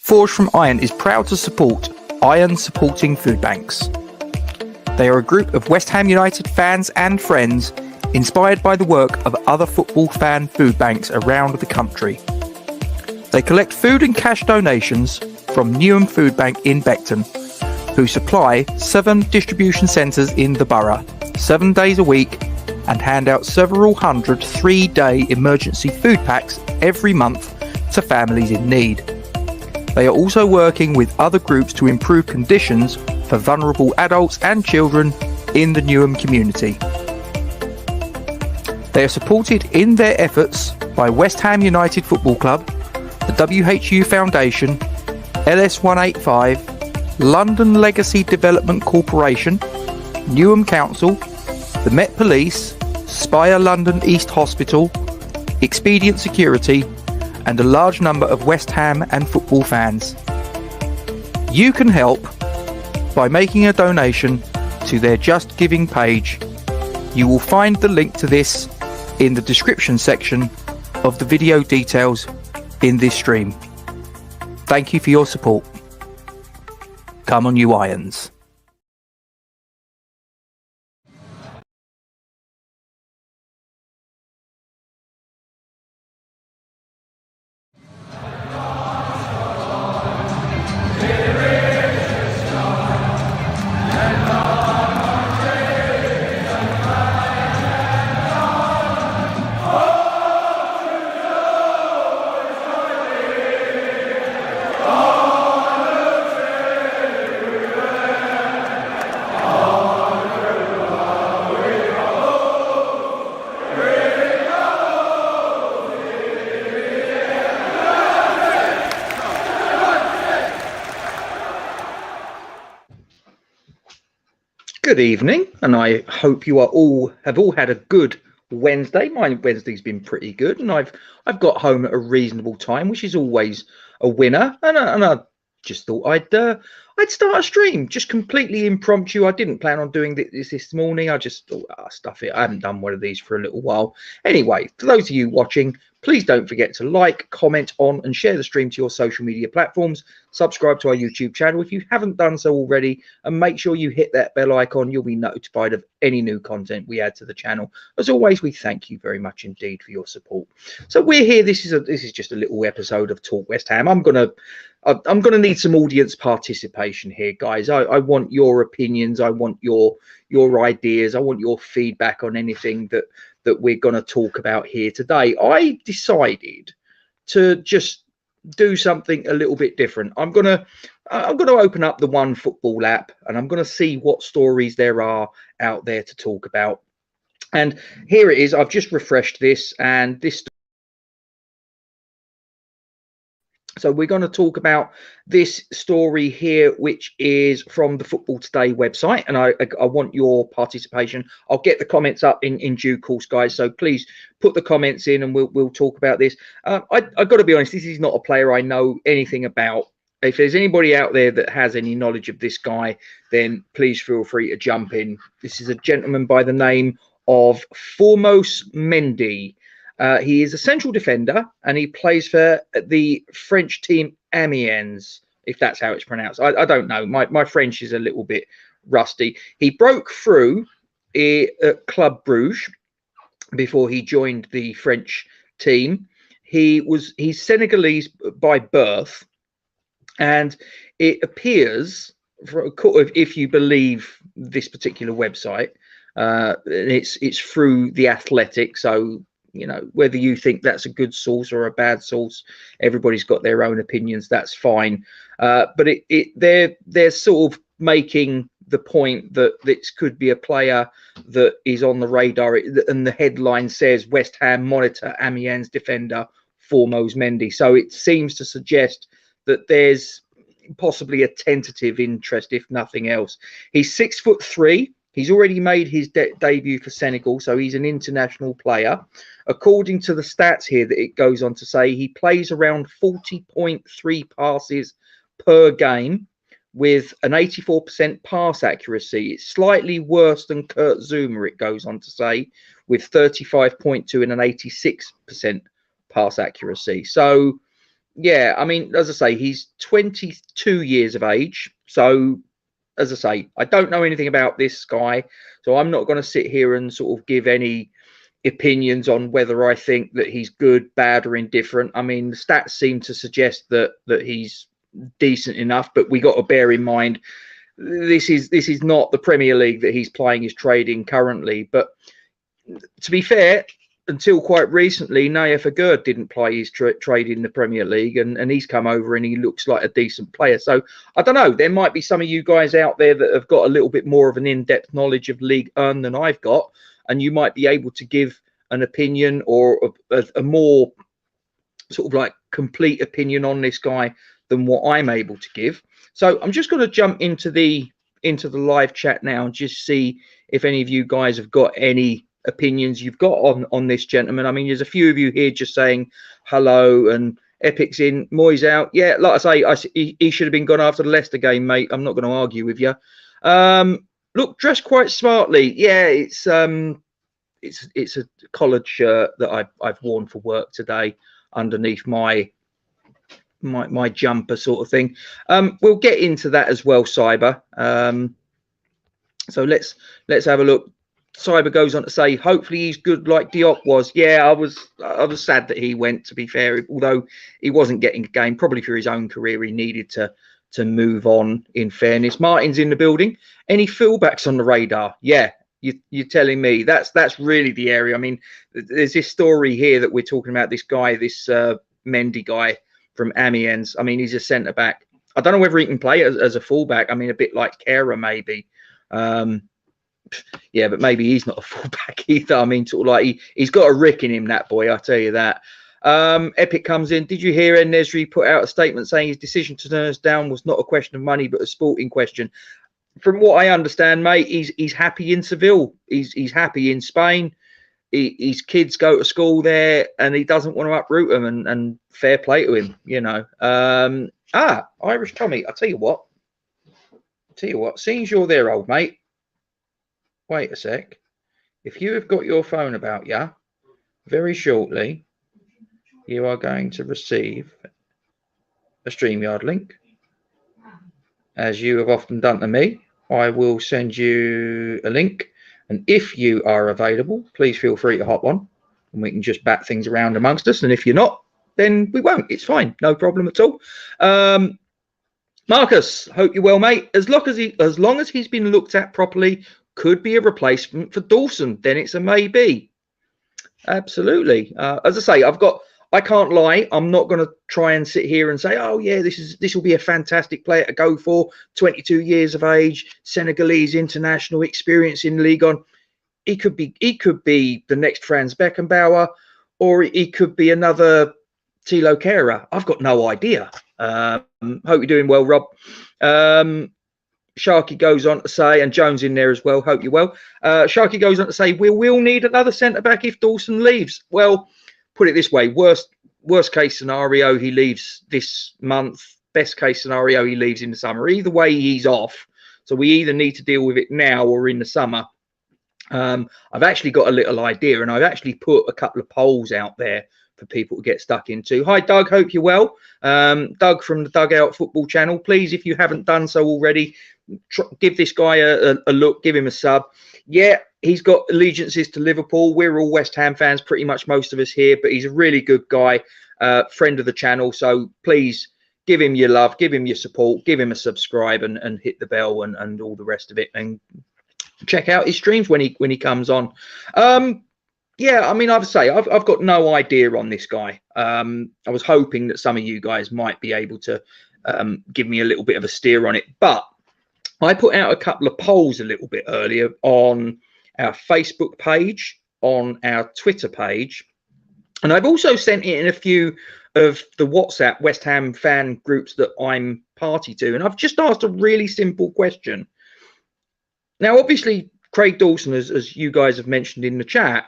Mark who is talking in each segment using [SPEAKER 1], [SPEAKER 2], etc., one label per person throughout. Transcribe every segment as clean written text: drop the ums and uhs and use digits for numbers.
[SPEAKER 1] Forged from Iron is proud to support Iron Supporting Food Banks. They are a group of West Ham United fans and friends inspired by the work of other football fan food banks around the country. They collect food and cash donations from Newham Food Bank in Beckton, who supply 7 distribution centres in the borough, 7 days a week, and hand out several hundred 3-day emergency food packs every month to families in need. They are also working with other groups to improve conditions for vulnerable adults and children in the Newham community. They are supported in their efforts by West Ham United Football Club, the WHU Foundation, LS185, London Legacy Development Corporation, Newham Council, the Met Police, Spire London East Hospital, Expedient Security, and a large number of West Ham and football fans. You can help by making a donation to their Just Giving page. You will find the link to this in the description section of the video details in this stream. Thank you for your support. Come on, you Irons. Good evening, and I hope you have all had a good Wednesday. My Wednesday's been pretty good, and I've got home at a reasonable time, which is always a winner. And I just thought I'd start a stream, just completely impromptu. I didn't plan on doing this morning. I just thought, stuff it. I haven't done one of these for a little while. Anyway, for those of you watching, please don't forget to like, comment on, and share the stream to your social media platforms. Subscribe to our YouTube channel if you haven't done so already, and make sure you hit that bell icon. You'll be notified of any new content we add to the channel. As always, we thank you very much indeed for your support. So we're here. This is just a little episode of Talk West Ham. I'm gonna need some audience participation here, guys. I want your opinions. I want your ideas. I want your feedback on anything that we're going to talk about here today. I decided to just do something a little bit different. I'm going to open up the One Football app, and I'm going to see what stories there are out there to talk about. And here it is. I've just refreshed this, and this. So we're going to talk about this story here, which is from the Football Today website, and I want your participation. I'll get the comments up in due course, guys. So please put the comments in, and we'll talk about this. I've got to be honest, this is not a player I know anything about. If there's anybody out there that has any knowledge of this guy, then please feel free to jump in. This is a gentleman by the name of Formose Mendy. He is a central defender, and he plays for the French team Amiens, if that's how it's pronounced. I don't know. My French is a little bit rusty. He broke through at Club Bruges before he joined the French team. He's Senegalese by birth, and it appears, if you believe this particular website, it's through The Athletic. So, you know, whether you think that's a good source or a bad source, everybody's got their own opinions. That's fine. But they're sort of making the point that this could be a player that is on the radar. And the headline says West Ham monitor Amiens defender Formose Mendy. So it seems to suggest that there's possibly a tentative interest, if nothing else. He's 6'3". He's already made his debut for Senegal, so he's an international player. According to the stats here that it goes on to say, he plays around 40.3 passes per game with an 84% pass accuracy. It's slightly worse than Kurt Zouma, it goes on to say, with 35.2 and an 86% pass accuracy. So yeah, I mean, as I say, he's 22 years of age. So, as I say, I don't know anything about this guy. So I'm not going to sit here and sort of give any opinions on whether I think that he's good, bad, or indifferent. I mean, the stats seem to suggest that he's decent enough, but we got to bear in mind this is not the Premier League that he's playing his trade in currently. But to be fair, until quite recently, Naya Fagerd didn't play his trade in the Premier League, and he's come over and he looks like a decent player. So I don't know. There might be some of you guys out there that have got a little bit more of an in-depth knowledge of League One than I've got, and you might be able to give an opinion or a more sort of like complete opinion on this guy than what I'm able to give. So I'm just going to jump into the live chat now and just see if any of you guys have got any opinions you've got on this gentleman. I mean, there's a few of you here just saying hello, and Epic's in, Moyes out. Yeah, like I say, he should have been gone after the Leicester game, mate. I'm not going to argue with you. Look, dressed quite smartly. Yeah, it's a collared shirt that I've worn for work today underneath my jumper sort of thing. We'll get into that as well, Cyber. So let's have a look. Cyber goes on to say, hopefully he's good like Diop was. Yeah, I was sad that he went, to be fair, although he wasn't getting a game, probably for his own career. He needed to move on, in fairness. Martin's in the building. Any fullbacks on the radar? Yeah, you're telling me. That's really the area. I mean, there's this story here that we're talking about, this guy, this Mendy guy from Amiens. I mean, he's a centre-back. I don't know whether he can play as a fullback. I mean, a bit like Kera, maybe. Yeah, but maybe he's not a fullback either. I mean, sort of like he's got a rick in him, that boy, I'll tell you that. Epic comes in. Did you hear En-Nesyri put out a statement saying his decision to turn us down was not a question of money, but a sporting question? From what I understand, mate, he's happy in Seville. He's happy in Spain. His kids go to school there, and he doesn't want to uproot them. And fair play to him, you know. Irish Tommy. I'll tell you what. Seeing as you're there, old mate. Wait a sec. If you have got your phone about you, very shortly, you are going to receive a StreamYard link. As you have often done to me, I will send you a link. And if you are available, please feel free to hop on and we can just bat things around amongst us. And if you're not, then we won't. It's fine. No problem at all. Marcus, hope you're well, mate. As long as he's been looked at properly, could be a replacement for Dawson, then it's a maybe. Absolutely. As I say, I can't lie. I'm not going to try and sit here and say, oh yeah, this will be a fantastic player to go for. 22 years of age, Senegalese international experience in Ligue 1. He could be the next Franz Beckenbauer, or he could be another Thilo Kehrer. I've got no idea. Hope you're doing well, Rob. Sharky goes on to say, and Jones in there as well, hope you're well. Sharky goes on to say, we will need another centre-back if Dawson leaves. Well, put it this way, worst case scenario, he leaves this month. Best case scenario, he leaves in the summer. Either way, he's off. So we either need to deal with it now or in the summer. I've actually got a little idea, and I've actually put a couple of polls out there for people to get stuck into. Hi, Doug. Hope you're well. Doug from the Dugout Football Channel. Please, if you haven't done so already, give this guy a look. Give him a sub. Yeah, he's got allegiances to Liverpool. We're all West Ham fans, pretty much most of us here, but he's a really good guy, friend of the channel. So please give him your love, give him your support, give him a subscribe and hit the bell and all the rest of it. And check out his streams when he comes on. Yeah, I mean, I've got no idea on this guy. I was hoping that some of you guys might be able to give me a little bit of a steer on it. But I put out a couple of polls a little bit earlier on our Facebook page, on our Twitter page. And I've also sent it in a few of the WhatsApp West Ham fan groups that I'm party to. And I've just asked a really simple question. Now, obviously, Craig Dawson, as you guys have mentioned in the chat,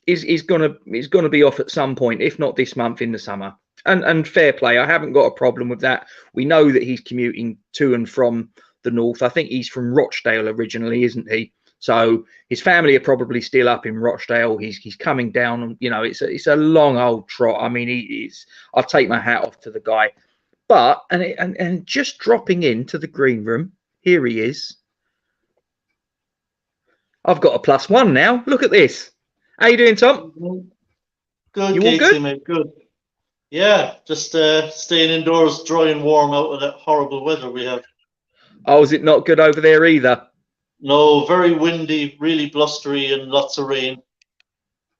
[SPEAKER 1] is gonna be off at some point, if not this month, in the summer. And fair play, I haven't got a problem with that. We know that he's commuting to and from the north. I think he's from Rochdale originally, isn't he? So his family are probably still up in Rochdale. He's coming down. You know, it's a long old trot. I mean, I'll take my hat off to the guy. But and just dropping into the green room, here he is. I've got a +1 now. Look at this. How you doing, Tom?
[SPEAKER 2] Good,
[SPEAKER 1] You all
[SPEAKER 2] Gatesy,
[SPEAKER 1] good?
[SPEAKER 2] mate. Good. Yeah, just staying indoors, dry and warm out of that horrible weather we have.
[SPEAKER 1] Oh, is it not good over there either?
[SPEAKER 2] No, very windy, really blustery, and lots of rain.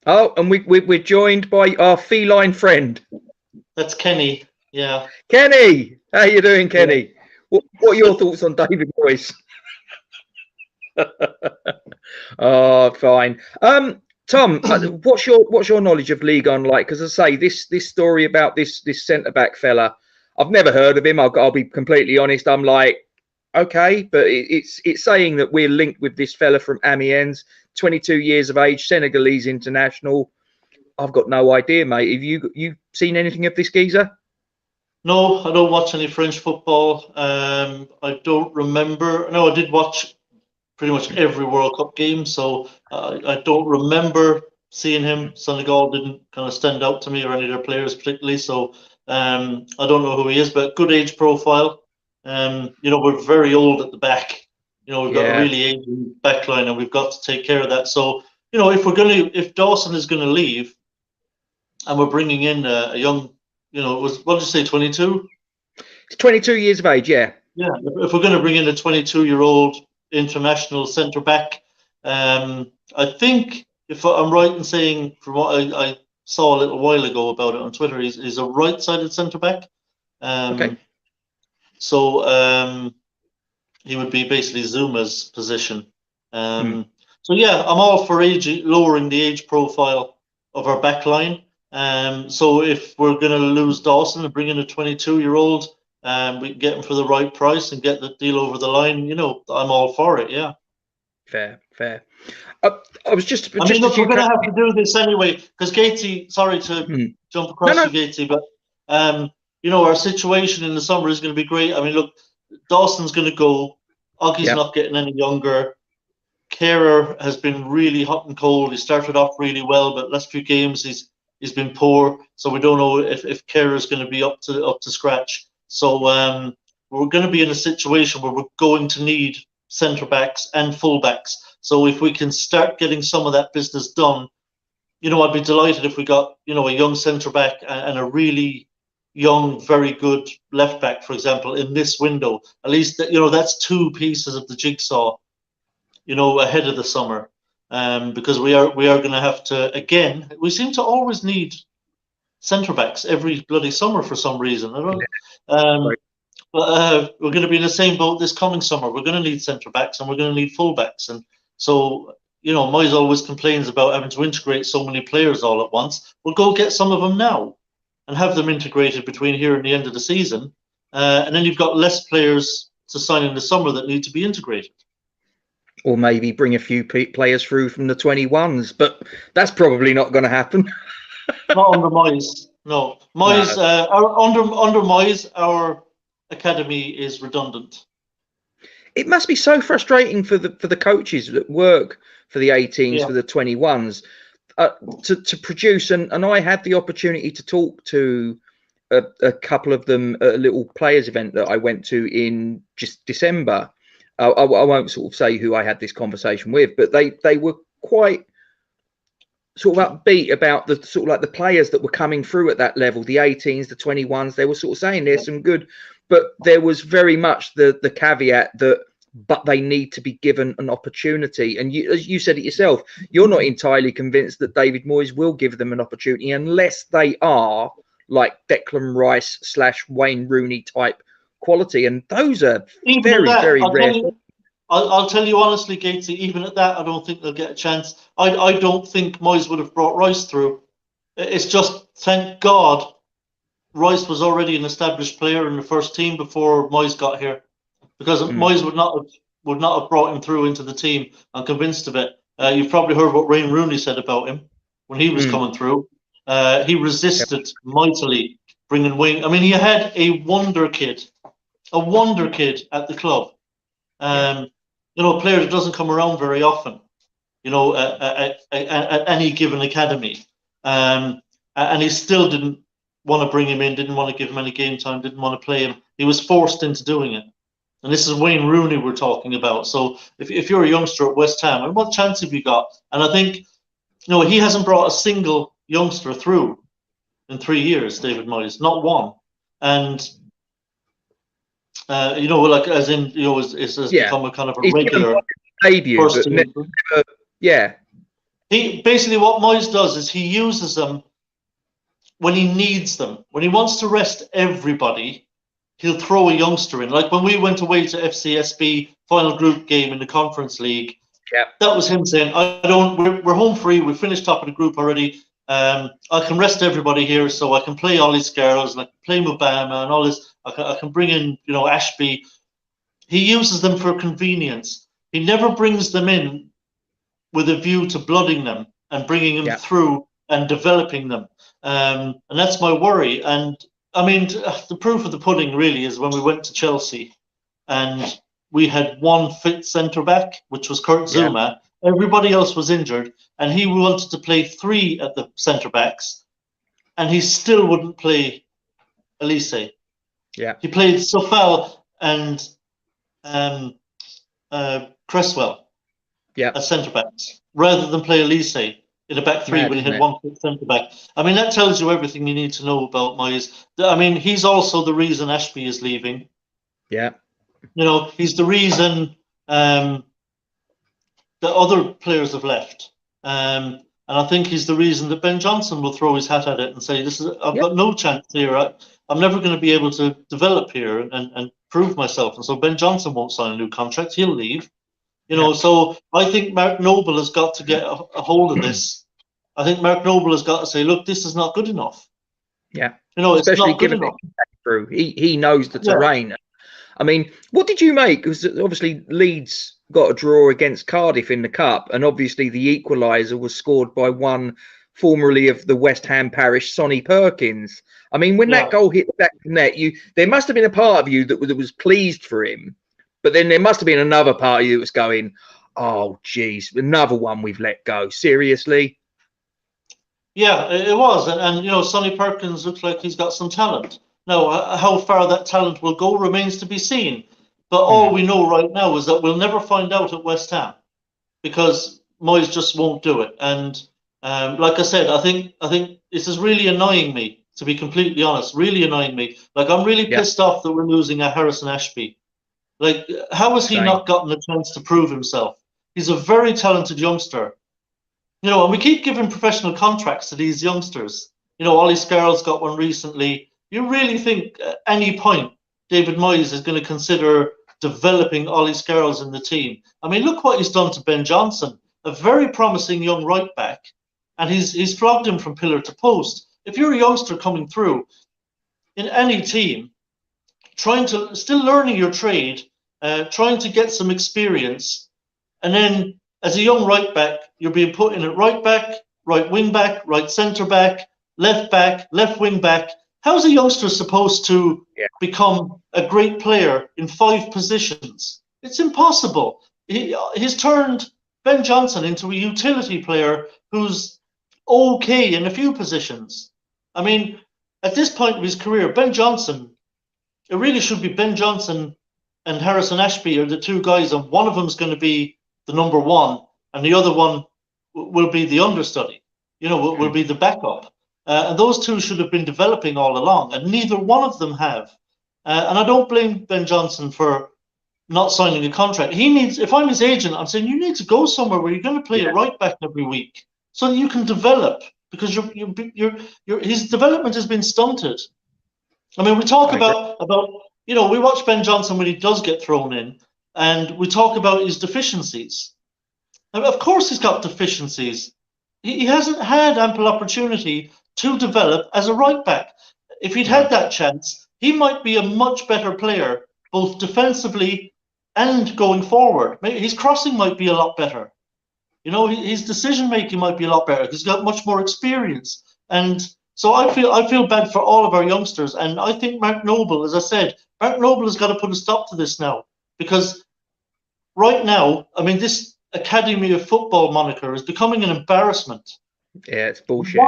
[SPEAKER 1] Oh, and we're joined by our feline friend.
[SPEAKER 2] That's Kenny. Yeah.
[SPEAKER 1] Kenny, how you doing, Kenny? Yeah. What are your thoughts on David Moyes? Oh, fine. Tom, what's your knowledge of League On like? Because I say this story about this centre back fella, I've never heard of him. I'll be completely honest. I'm like, okay, but it's saying that we're linked with this fella from Amiens, 22 years of age, Senegalese international. I've got no idea, mate. Have you seen anything of this geezer?
[SPEAKER 2] No, I don't watch any French football. I don't remember. No, I did watch pretty much every World Cup game, so I don't remember seeing him. Senegal didn't kind of stand out to me, or any of their players particularly. So I don't know who he is, but good age profile. You know, we're very old at the back. You know, we've got a really aging back line, and we've got to take care of that. So, you know, if Dawson is going to leave, and we're bringing in a young, you know, what did you say, 22?
[SPEAKER 1] It's 22 years of age, yeah.
[SPEAKER 2] Yeah, if we're going to bring in a 22-year-old international centre back, I think, if I'm right in saying, from what I saw a little while ago about it on Twitter, he's a right-sided centre back.
[SPEAKER 1] Okay.
[SPEAKER 2] So he would be basically Zuma's position. So yeah, I'm all for lowering the age profile of our back line. So if we're going to lose Dawson and bring in a 22-year-old, we can get him for the right price and get the deal over the line, you know, I'm all for it. Yeah.
[SPEAKER 1] Fair. I was just.
[SPEAKER 2] I mean, look, we're going to have to do this anyway, because Gatesy, sorry to jump across you, Gatesy, but you know, our situation in the summer is going to be great. I mean, look, Dawson's going to go. Oggie's not getting any younger. Kehrer has been really hot and cold. He started off really well, but last few games he's been poor. So we don't know if Kehrer is going to be up to scratch. So we're going to be in a situation where we're going to need centre backs and full backs. So if we can start getting some of that business done, you know, I'd be delighted if we got, you know, a young centre back and a really young, very good left back, for example, in this window. At least, you know, that's two pieces of the jigsaw, you know, ahead of the summer, because we are going to have to, again, we seem to always need centre backs every bloody summer for some reason. I don't. But we're going to be in the same boat this coming summer. We're going to need centre backs and we're going to need full backs. And so, you know, Moyes always complains about having to integrate so many players all at once. We'll go get some of them now and have them integrated between here and the end of the season. And then you've got less players to sign in the summer that need to be integrated.
[SPEAKER 1] Or maybe bring a few players through from the 21s, but that's probably not going to happen.
[SPEAKER 2] Not under Moyes. No, Moyes. Under Moyes, our academy is redundant.
[SPEAKER 1] It must be so frustrating for the coaches that work for the 18s, for the 21s, to produce. And I had the opportunity to talk to a couple of them at a little players event that I went to in just December. I won't sort of say who I had this conversation with, but they were quite sort of upbeat about the sort of like the players that were coming through at that level, the 18s, the 21s. They were sort of saying there's some good, but there was very much the caveat that, but they need to be given an opportunity. And you, as you said it yourself, you're not entirely convinced that David Moyes will give them an opportunity unless they are like Declan Rice / Wayne Rooney type quality, and those are very rare.
[SPEAKER 2] I'll tell you honestly, Gatesy, even at that, I don't think they'll get a chance. I don't think Moyes would have brought Rice through. It's just, thank God, Rice was already an established player in the first team before Moyes got here, because Moyes would not have brought him through into the team. I'm convinced of it. You've probably heard what Wayne Rooney said about him when he was coming through. He resisted mightily bringing Wayne. I mean, he had a wonder kid at the club. you know, a player that doesn't come around very often, you know, at any given academy. And he still didn't want to bring him in, didn't want to give him any game time, didn't want to play him. He was forced into doing it. And this is Wayne Rooney we're talking about. So if you're a youngster at West Ham, what chance have you got? And I think, you know, he hasn't brought a single youngster through in 3 years, David Moyes, not one. And, you know, like, as in, you know, it's become a kind of a regular
[SPEAKER 1] debut. Yeah.
[SPEAKER 2] He basically, what Moyes does is he uses them when he needs them. When he wants to rest everybody, he'll throw a youngster in. Like when we went away to FCSB final group game in the Conference League, that was him saying, we're home free, we finished top of the group already. I can rest everybody here, so I can play all these girls, and I can play Mubama and all this. I can bring in, you know, Ashby. He uses them for convenience. He never brings them in with a view to blooding them and bringing them through and developing them. And that's my worry. And I mean, the proof of the pudding really is when we went to Chelsea and we had one fit centre-back, which was Kurt Zouma. Everybody else was injured, and he wanted to play 3 at the centre-backs, and he still wouldn't play Elise.
[SPEAKER 1] Yeah.
[SPEAKER 2] He played Sofal and Cresswell as centre-backs, rather than play Elise in a back 3 when he had one centre-back. I mean, that tells you everything you need to know about Moyes. I mean, he's also the reason Ashby is leaving.
[SPEAKER 1] Yeah.
[SPEAKER 2] You know, he's the reason the other players have left. And I think he's the reason that Ben Johnson will throw his hat at it and say, I've got no chance here. I'm never going to be able to develop here and prove myself. And so Ben Johnson won't sign a new contract. He'll leave. You know, so I think Mark Noble has got to get a hold of this. I think Mark Noble has got to say, look, this is not good enough.
[SPEAKER 1] Yeah.
[SPEAKER 2] You know,
[SPEAKER 1] especially
[SPEAKER 2] it's not good enough.
[SPEAKER 1] Through. He knows the terrain. I mean, what did you make? Because obviously Leeds got a draw against Cardiff in the Cup, and obviously the equaliser was scored by one formerly of the West Ham parish, Sonny Perkins. I mean, when that goal hit the back of the net, there must have been a part of you that was pleased for him, but then there must have been another part of you that was going, oh, geez, another one we've let go. Seriously?
[SPEAKER 2] Yeah, it was. And you know, Sonny Perkins looks like he's got some talent. Now, how far that talent will go remains to be seen. But all we know right now is that we'll never find out at West Ham because Moyes just won't do it. And like I said, I think this is really annoying me, to be completely honest, really annoying me. Like, I'm really pissed off that we're losing a Harrison Ashby. Like, how has he not gotten a chance to prove himself? He's a very talented youngster. You know, and we keep giving professional contracts to these youngsters. You know, Ollie Scarl's got one recently. You really think at any point David Moyes is going to consider developing Ollie Scarls in the team? I mean, look what he's done to Ben Johnson, a very promising young right back, and he's flogged him from pillar to post. If you're a youngster coming through in any team, still learning your trade, trying to get some experience, and then as a young right back, you're being put in at right back, right wing back, right centre back, left wing back. How's a youngster supposed to become a great player in 5 positions? It's impossible. He's turned Ben Johnson into a utility player who's okay in a few positions. I mean, at this point of his career, Ben Johnson, it really should be Ben Johnson and Harrison Ashby are the 2 guys, and one of them is going to be the number 1, and the other one will be the understudy, you know, will be the backup. And those 2 should have been developing all along, and neither one of them have. And I don't blame Ben Johnson for not signing a contract. He needs, if I'm his agent, I'm saying you need to go somewhere where you're going to play a right back every week so that you can develop, because his development has been stunted. I mean, we talk about you know, we watch Ben Johnson when he does get thrown in, and we talk about his deficiencies. And of course he's got deficiencies. He hasn't had ample opportunity to develop as a right back. If he'd had that chance, he might be a much better player, both defensively and going forward. Maybe his crossing might be a lot better. You know, his decision making might be a lot better. He's got much more experience. And so I feel bad for all of our youngsters. And I think Mark Noble, as I said, Mark Noble has got to put a stop to this now, because right now, I mean, this Academy of Football moniker is becoming an embarrassment.
[SPEAKER 1] Yeah, it's bullshit.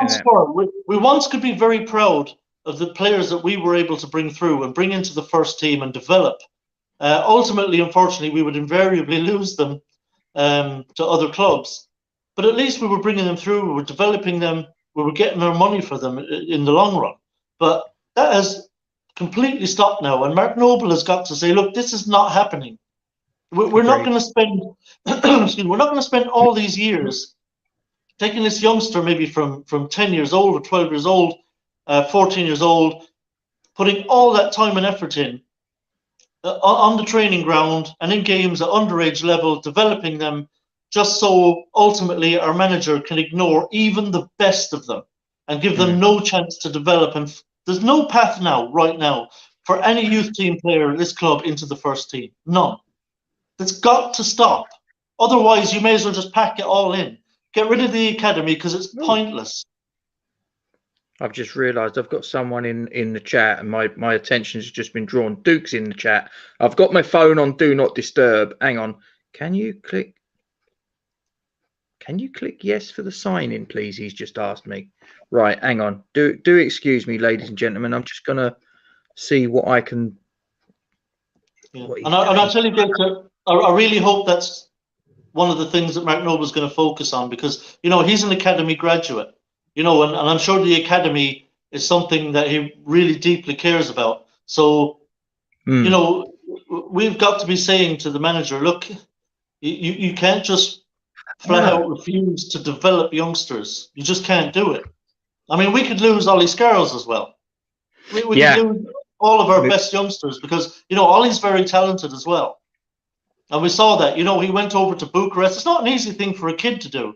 [SPEAKER 2] We once could be very proud of the players that we were able to bring through and bring into the first team and develop. Ultimately, unfortunately, we would invariably lose them to other clubs. But at least we were bringing them through, we were developing them, we were getting our money for them in the long run. But that has completely stopped now. And Mark Noble has got to say, look, this is not happening. We're not going to spend, we're not going to spend all these years taking this youngster maybe from 10 years old or 12 years old, 14 years old, putting all that time and effort in on the training ground and in games at underage level, developing them, just so ultimately our manager can ignore even the best of them and give them no chance to develop. And there's no path now, right now, for any youth team player at this club into the first team. None. It's got to stop. Otherwise, you may as well just pack it all in. Get rid of the academy because it's pointless.
[SPEAKER 1] I've just realised I've got someone in the chat, and my attention's just been drawn. Duke's in the chat. I've got my phone on Do Not Disturb. Hang on. Can you click yes for the sign in, please? He's just asked me. Right, hang on. Do excuse me, ladies and gentlemen. I'm just gonna see what I can.
[SPEAKER 2] Yeah. And I'll tell you, Victor, I really hope that's one of the things that Mark Noble's going to focus on, because he's an academy graduate, and I'm sure the academy is something that he really deeply cares about. So we've got to be saying to the manager, look, you can't just flat out refuse to develop youngsters. You just can't do it. I mean, we could lose Ollie Scarles as well. We could lose all of our best youngsters because Ollie's very talented as well. And we saw that, he went over to Bucharest. It's not an easy thing for a kid to do.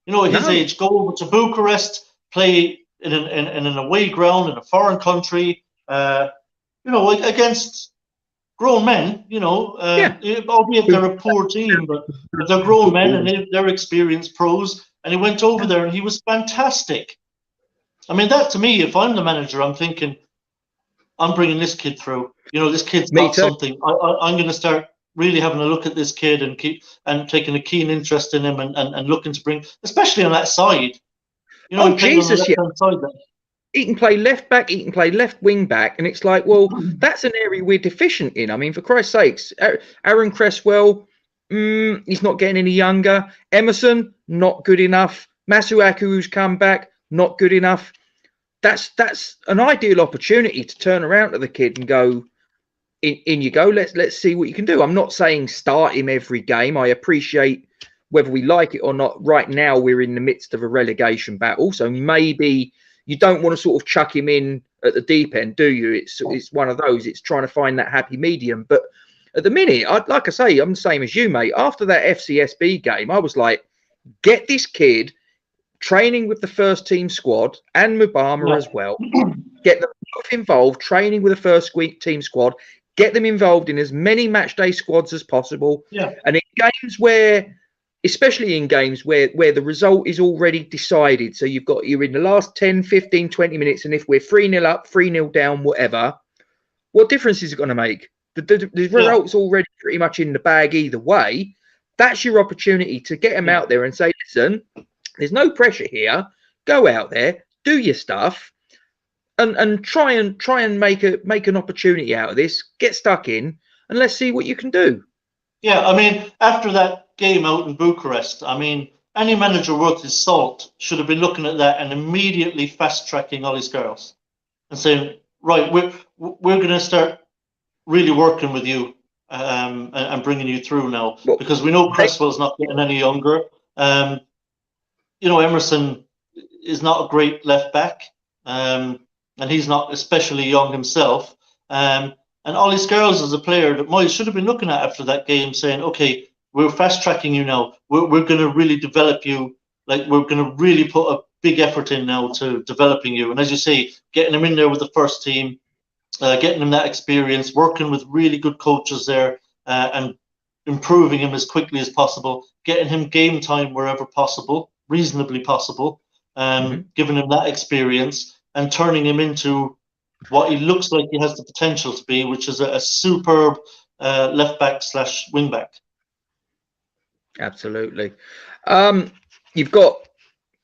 [SPEAKER 2] At his age, go over to Bucharest, play in an away ground in a foreign country, against grown men, albeit they're a poor team, but they're grown men and they're experienced pros. And he went over there and he was fantastic. I mean, that to me, if I'm the manager, I'm thinking, I'm bringing this kid through. This kid's got something. I'm going to start really having a look at this kid and taking a keen interest in him and looking to bring, especially on that side.
[SPEAKER 1] Jesus, he can play left back, he can play left wing back, and it's like, well, that's an area we're deficient in. I mean, for Christ's sakes, Aaron Cresswell, he's not getting any younger. Emerson, not good enough. Masuaku, who's come back, not good enough. That's an ideal opportunity to turn around to the kid and go, in you go. Let's see what you can do. I'm not saying start him every game. I appreciate whether we like it or not. Right now, we're in the midst of a relegation battle, so maybe you don't want to sort of chuck him in at the deep end, do you? It's one of those. It's trying to find that happy medium. But at the minute, like I say, I'm the same as you, mate. After that FCSB game, I was like, get this kid training with the first team squad and Mubama as well. Get them both involved, training with the first team squad. Get them involved in as many match day squads as possible. Yeah. And in games where, especially in games where the result is already decided, so you're in the last 10, 15, 20 minutes, and if we're 3-0 up, 3-0 down, whatever, what difference is it going to make? The result's already pretty much in the bag either way. That's your opportunity to get them out there and say, listen, there's no pressure here. Go out there, do your stuff. And try and make an opportunity out of this. Get stuck in, and let's see what you can do.
[SPEAKER 2] Yeah, I mean, after that game out in Bucharest, I mean, any manager worth his salt should have been looking at that and immediately fast-tracking Ollie Scarles and saying, right, we're going to start really working with you and bringing you through now, because we know Cresswell's not getting any younger. Emerson is not a great left back. And he's not especially young himself. And Ollie Scarles is a player that Moyes should have been looking at after that game, saying, okay, we're fast-tracking you now. We're going to really develop you. Like, we're going to really put a big effort in now to developing you. And as you say, getting him in there with the first team, getting him that experience, working with really good coaches there and improving him as quickly as possible, getting him game time wherever possible, reasonably possible, giving him that experience, and turning him into what he looks like he has the potential to be, which is a superb left back / wing back.
[SPEAKER 1] Absolutely. You've got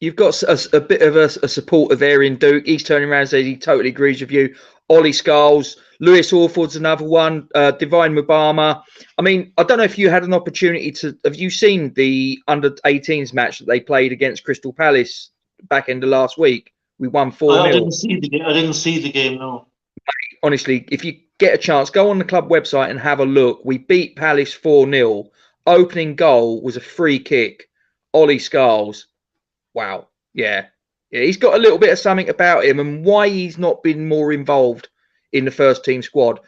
[SPEAKER 1] a bit of a supporter there in Duke. He's turning around and says he totally agrees with you. Ollie Scarles, Lewis Orford's another one. Divine Mubama. I mean, I don't know if you had an opportunity to. Have you seen the under-18s match that they played against Crystal Palace back end of last week? We won 4-0.
[SPEAKER 2] I didn't see the game. I didn't see the game. No.
[SPEAKER 1] Honestly, if you get a chance, go on the club website and have a look. We beat Palace 4-0. Opening goal was a free kick. Ollie Scarles. Wow. Yeah. He's got a little bit of something about him, and why he's not been more involved in the first team squad,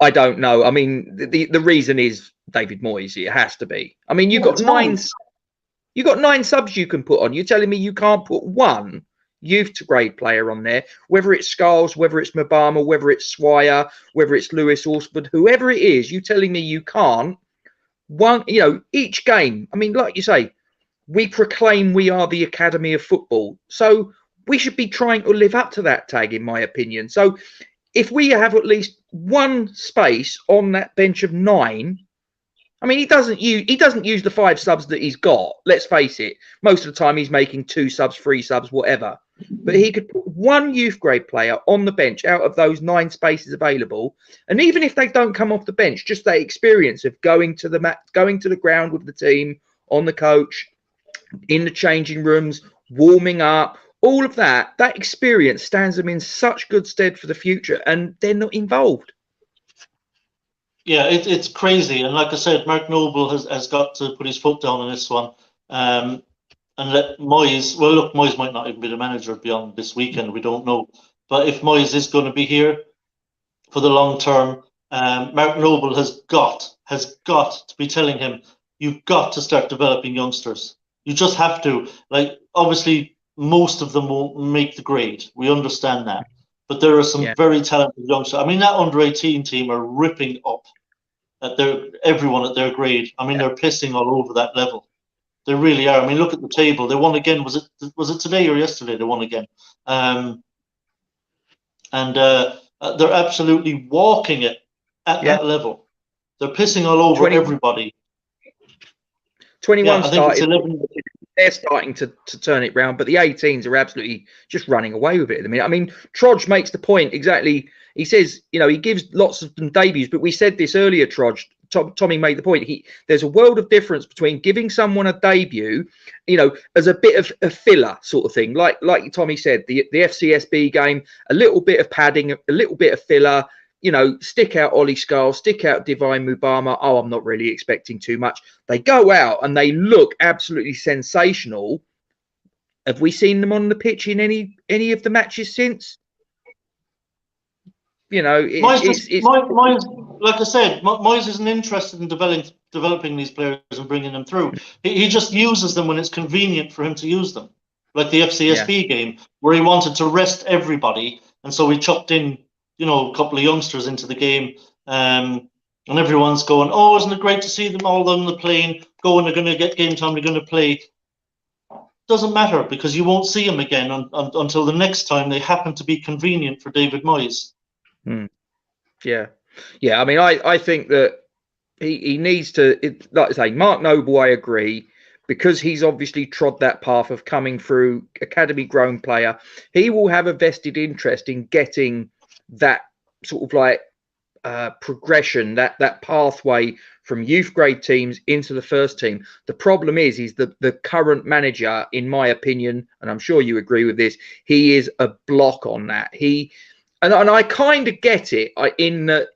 [SPEAKER 1] I don't know. I mean, the reason is David Moyes. It has to be. I mean, you've got nine subs you can put on. You're telling me you can't put one youth to grade player on there, whether it's Scarles, whether it's Mubama, whether it's Swire, whether it's Lewis Orsford, whoever it is, you telling me you can't. One, each game. I mean, like you say, we proclaim we are the Academy of Football. So we should be trying to live up to that tag, in my opinion. So if we have at least one space on that bench of 9, I mean, he doesn't use the 5 subs that he's got. Let's face it. Most of the time he's making 2 subs, 3 subs, whatever. But he could put one youth grade player on the bench out of those 9 spaces available. And even if they don't come off the bench, just that experience of going to the ground with the team, on the coach, in the changing rooms, warming up, all of that experience stands them in such good stead for the future, and they're not involved.
[SPEAKER 2] Yeah, it's crazy. And like I said, Mark Noble has got to put his foot down on this one, and let Moyes, well, look, Moyes might not even be the manager beyond this weekend, we don't know. But if Moyes is going to be here for the long term, Mark Noble has got to be telling him, you've got to start developing youngsters. You just have to. Like, obviously, most of them won't make the grade. We understand that. But there are some very talented youngsters. I mean, that under-18 team are ripping up at everyone at their grade. I mean, they're pissing all over that level. They really are. I mean, look at the table. They won again. Was it today or yesterday? They won again. And they're absolutely walking it at that level. They're pissing all over everybody.
[SPEAKER 1] 21 started. They're starting to turn it round, but the 18s are absolutely just running away with it at the minute. I mean, Trodge makes the point exactly. He says, he gives lots of them debuts, but we said this earlier, Trodge. Tommy made the point. There's a world of difference between giving someone a debut, as a bit of a filler sort of thing, like Tommy said, the FCSB game, a little bit of padding, a little bit of filler. Stick out Ollie Scarles, stick out Divine Mubama. Oh, I'm not really expecting too much. They go out and they look absolutely sensational. Have we seen them on the pitch in any of the matches since?
[SPEAKER 2] Moyes, like I said, Moyes isn't interested in developing these players and bringing them through. He just uses them when it's convenient for him to use them, like the FCSB game where he wanted to rest everybody, and so he chucked in a couple of youngsters into the game, and everyone's going, oh, isn't it great to see them all on the plane, going, they're going to get game time, they're going to play. Doesn't matter, because you won't see them again until the next time they happen to be convenient for David Moyes.
[SPEAKER 1] Yeah. I mean, I think that he needs to, like I say, Mark Noble, I agree, because he's obviously trod that path of coming through academy grown player. He will have a vested interest in getting that sort of like progression, that pathway from youth grade teams into the first team. The problem is the current manager, in my opinion, and I'm sure you agree with this, he is a block on that. And I kind of get it in that,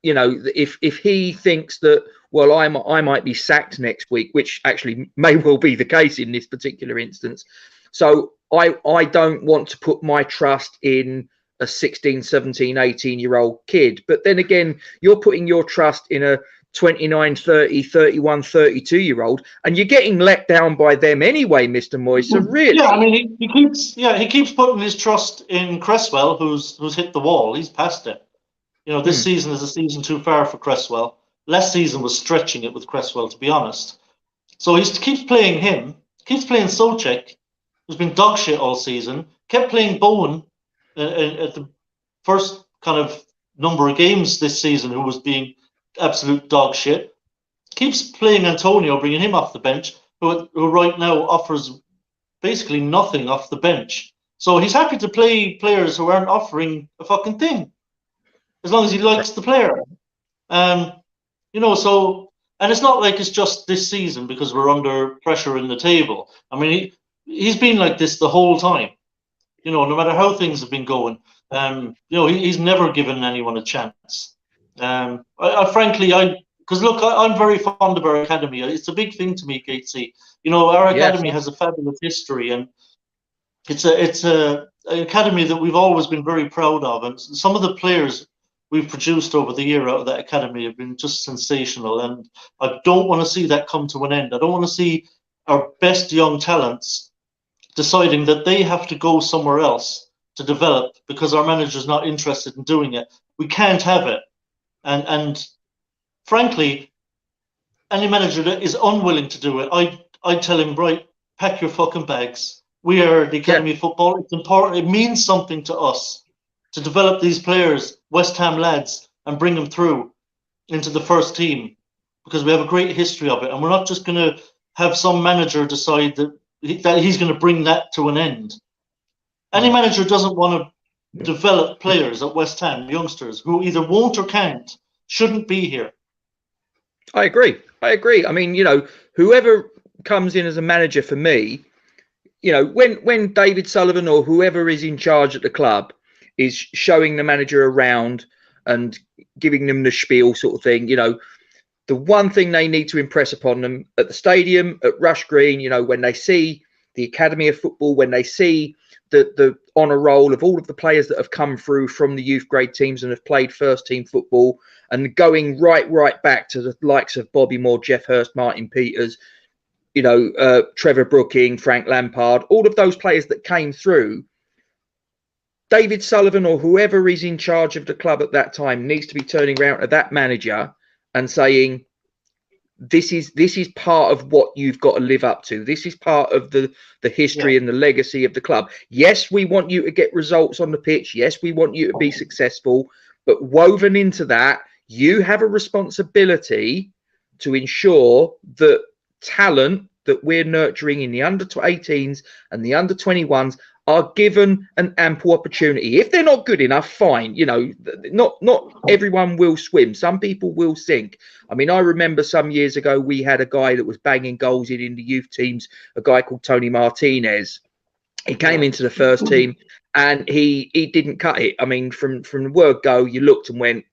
[SPEAKER 1] if he thinks that, well, I might be sacked next week, which actually may well be the case in this particular instance. So I don't want to put my trust in a 16, 17, 18-year-old kid. But then again, you're putting your trust in a 29, 30, 31, 32-year-old, and you're getting let down by them anyway, Mr. Moyes. So really,
[SPEAKER 2] I mean, he keeps putting his trust in Cresswell, who's hit the wall. He's past it. This season is a season too far for Cresswell. Last season was stretching it with Cresswell, to be honest. So he keeps playing him, keeps playing Souček, who's been dog shit all season. Kept playing Bowen at the first kind of number of games this season, who was being absolute dog shit. keeps playing Antonio, bringing him off the bench, who right now offers basically nothing off the bench. So he's happy to play players who aren't offering a fucking thing, as long as he likes the player. So, and it's not like it's just this season because we're under pressure in the table. I mean, he's been like this the whole time. No matter how things have been going, he's never given anyone a chance. Frankly, because look, I'm very fond of our academy. It's a big thing to me, Gatesy. Our academy has a fabulous history, and it's an academy that we've always been very proud of. And some of the players we've produced over the year out of that academy have been just sensational. And I don't want to see that come to an end. I don't want to see our best young talents deciding that they have to go somewhere else to develop because our manager's not interested in doing it. We can't have it. And frankly, any manager that is unwilling to do it, I tell him, right, pack your fucking bags. We are the Academy of Football. It's important. It means something to us to develop these players, West Ham lads, and bring them through into the first team because we have a great history of it. And we're not just going to have some manager decide that he's going to bring that to an end. Any manager doesn't want to develop players at West Ham, youngsters, who either won't or can't, shouldn't be here.
[SPEAKER 1] I agree. I mean, whoever comes in as a manager for me, when David Sullivan or whoever is in charge at the club is showing the manager around and giving them the spiel sort of thing, the one thing they need to impress upon them at the stadium, at Rush Green, when they see the Academy of Football, when they see the honour roll of all of the players that have come through from the youth grade teams and have played first team football, and going right back to the likes of Bobby Moore, Jeff Hurst, Martin Peters, Trevor Brooking, Frank Lampard, all of those players that came through, David Sullivan or whoever is in charge of the club at that time needs to be turning around to that manager and saying, this is part of what you've got to live up to. This is part of the history and the legacy of the club. Yes, we want you to get results on the pitch. Yes, we want you to be successful. But woven into that, you have a responsibility to ensure that talent that we're nurturing in the under-18s and the under-21s are given an ample opportunity. If they're not good enough, fine. Not everyone will swim. Some people will sink. I mean, I remember some years ago we had a guy that was banging goals in the youth teams, a guy called Tony Martinez. He came into the first team and he didn't cut it. I mean, from the word go, you looked and went,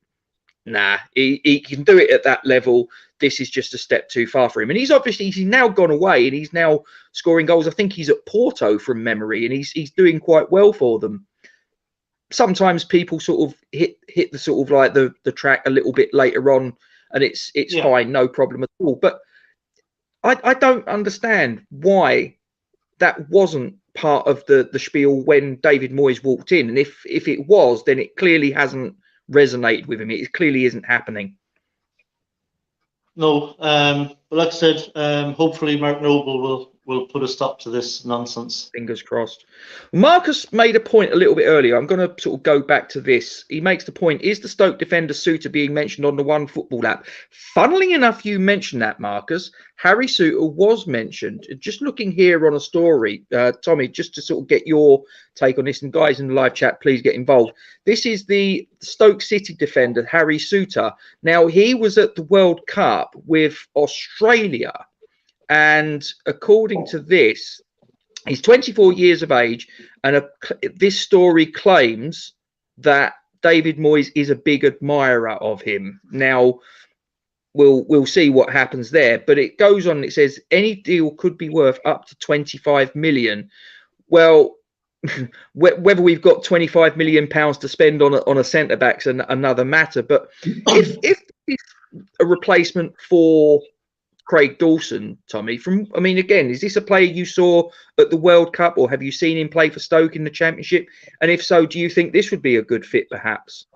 [SPEAKER 1] nah, he can do it at that level. This is just a step too far for him. And he's now gone away and he's now scoring goals. I think he's at Porto from memory, and he's doing quite well for them. Sometimes people sort of hit the sort of like the track a little bit later on, and it's fine, no problem at all. But I don't understand why that wasn't part of the spiel when David Moyes walked in. And if it was, then it clearly hasn't resonated with him. It clearly isn't happening.
[SPEAKER 2] No, but like I said, hopefully Mark Noble will put a stop to this nonsense.
[SPEAKER 1] Fingers crossed. Marcus made a point a little bit earlier. I'm going to sort of go back to this. He makes the point, is the Stoke defender Suter being mentioned on the One Football app? Funnily enough, you mentioned that, Marcus. Harry Suter was mentioned. Just looking here on a story, Tommy, just to sort of get your take on this, and guys in the live chat, please get involved. This is the Stoke City defender, Harry Suter. Now, he was at the World Cup with Australia. And according to this, he's 24 years of age, and this story claims that David Moyes is a big admirer of him. Now, we'll see what happens there, but it goes on. It says any deal could be worth up to 25 million. Well, whether we've got 25 million pounds to spend on a centre back's another matter. But if it's a replacement for Craig Dawson, Tommy, again, is this a player you saw at the World Cup, or have you seen him play for Stoke in the Championship? And if so, do you think this would be a good fit, perhaps?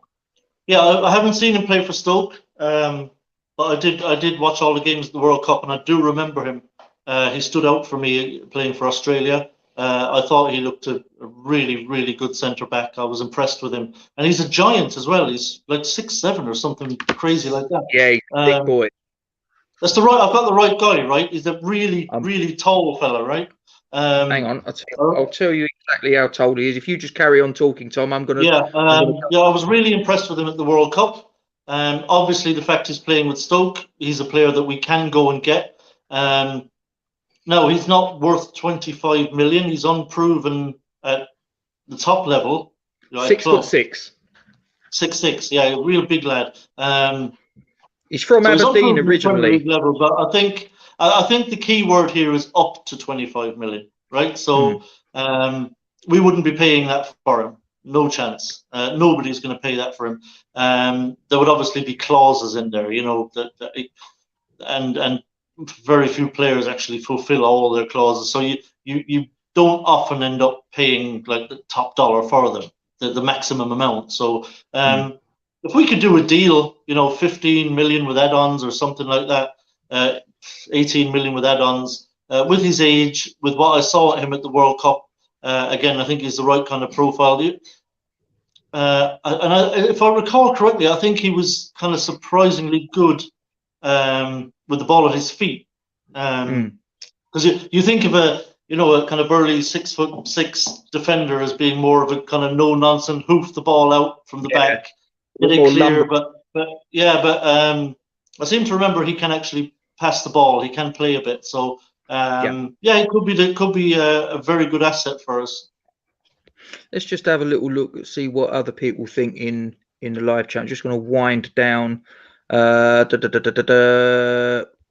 [SPEAKER 2] Yeah, I haven't seen him play for Stoke, but I did watch all the games of the World Cup, and I do remember him. He stood out for me playing for Australia. I thought he looked a really, really good centre back. I was impressed with him, and he's a giant as well. He's like 6'7" or something crazy like that.
[SPEAKER 1] Yeah, he's a big boy.
[SPEAKER 2] That's the right. I've got the right guy, right? He's a really, really tall fella, right?
[SPEAKER 1] Hang on, I'll tell you exactly how tall he is. If you just carry on talking, Tom, I'm gonna.
[SPEAKER 2] Yeah, yeah. I was really impressed with him at the World Cup. Obviously, the fact he's playing with Stoke, he's a player that we can go and get. No, he's not worth 25 million. He's unproven at the top level.
[SPEAKER 1] 6'6".
[SPEAKER 2] 6'6". Yeah, a real big lad.
[SPEAKER 1] He's from Aberdeen originally.
[SPEAKER 2] Level, but I think the key word here is up to 25 million, right? So we wouldn't be paying that for him. No chance. Nobody's going to pay that for him. There would obviously be clauses in there, you know, and very few players actually fulfill all their clauses. So you don't often end up paying like the top dollar for them, the maximum amount. So if we could do a deal, you know, 15 million with add-ons or something like that, 18 million with add-ons, with his age, with what I saw at him at the World Cup, again, I think he's the right kind of profile. If I recall correctly, I think he was kind of surprisingly good with the ball at his feet. Because you think of a kind of burly 6'6" defender as being more of a kind of no-nonsense, hoof the ball out from the back, get it clear. But I seem to remember he can actually pass the ball. He can play a bit. So it could be a very good asset for us.
[SPEAKER 1] Let's just have a little look, see what other people think in the live chat. I'm just going to wind down.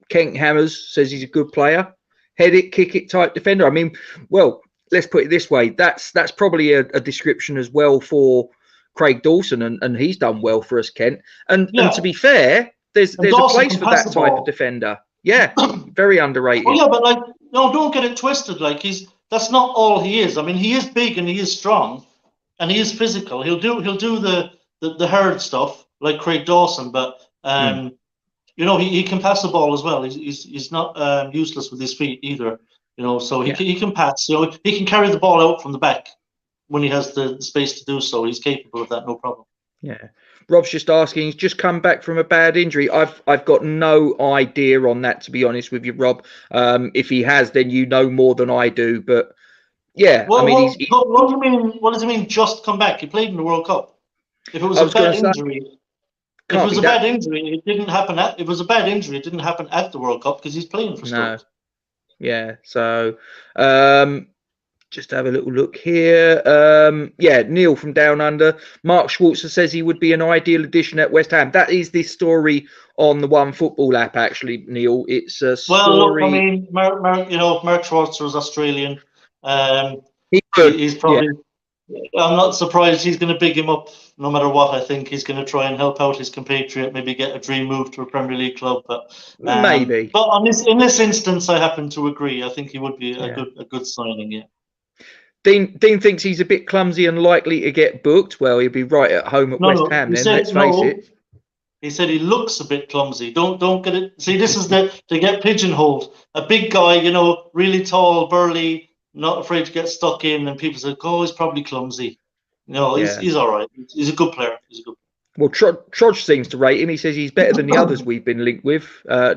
[SPEAKER 1] Kent Hammers says he's a good player, head it, kick it type defender. I mean, well, let's put it this way. That's probably a description as well for Craig Dawson, and he's done well for us, Kent. And to be fair, there's a place for that type of defender. Yeah, very underrated.
[SPEAKER 2] Oh yeah, but like, no, don't get it twisted. Like that's not all he is. I mean, he is big and he is strong, and he is physical. He'll do the hard stuff like Craig Dawson, but you know, he can pass the ball as well. He's not useless with his feet either. You know, so he can pass. You know, he can carry the ball out from the back when he has the space to do so. He's capable of that, no problem.
[SPEAKER 1] Yeah. Rob's just asking, he's just come back from a bad injury. I've got no idea on that, to be honest with you, Rob. If he has, then you know more than I do. But yeah,
[SPEAKER 2] well,
[SPEAKER 1] I mean,
[SPEAKER 2] what do you mean? What does it mean? Just come back? He played in the World Cup. If it was a bad injury, it didn't happen at. It was a bad injury. It didn't happen at the World Cup because he's playing for Stoke.
[SPEAKER 1] No. Yeah. So, just have a little look here. Neil from Down Under. Mark Schwarzer says he would be an ideal addition at West Ham. That is this story on the One Football app, actually, Neil. It's a story.
[SPEAKER 2] Well, look, I mean, Mark Schwarzer is Australian. He's probably. Yeah. I'm not surprised he's going to big him up no matter what. I think he's going to try and help out his compatriot, maybe get a dream move to a Premier League club. But
[SPEAKER 1] maybe.
[SPEAKER 2] But in this instance, I happen to agree. I think he would be a good signing. Yeah.
[SPEAKER 1] Dean thinks he's a bit clumsy and likely to get booked. Well, he'll be right at home at West Ham then, let's face it.
[SPEAKER 2] He said he looks a bit clumsy. Don't get it. See, this is to get pigeonholed. A big guy, you know, really tall, burly, not afraid to get stuck in, and people say, "Oh, he's probably clumsy." No, he's all right. He's a good player.
[SPEAKER 1] Well, Trodge seems to rate him. He says he's better than the others we've been linked with.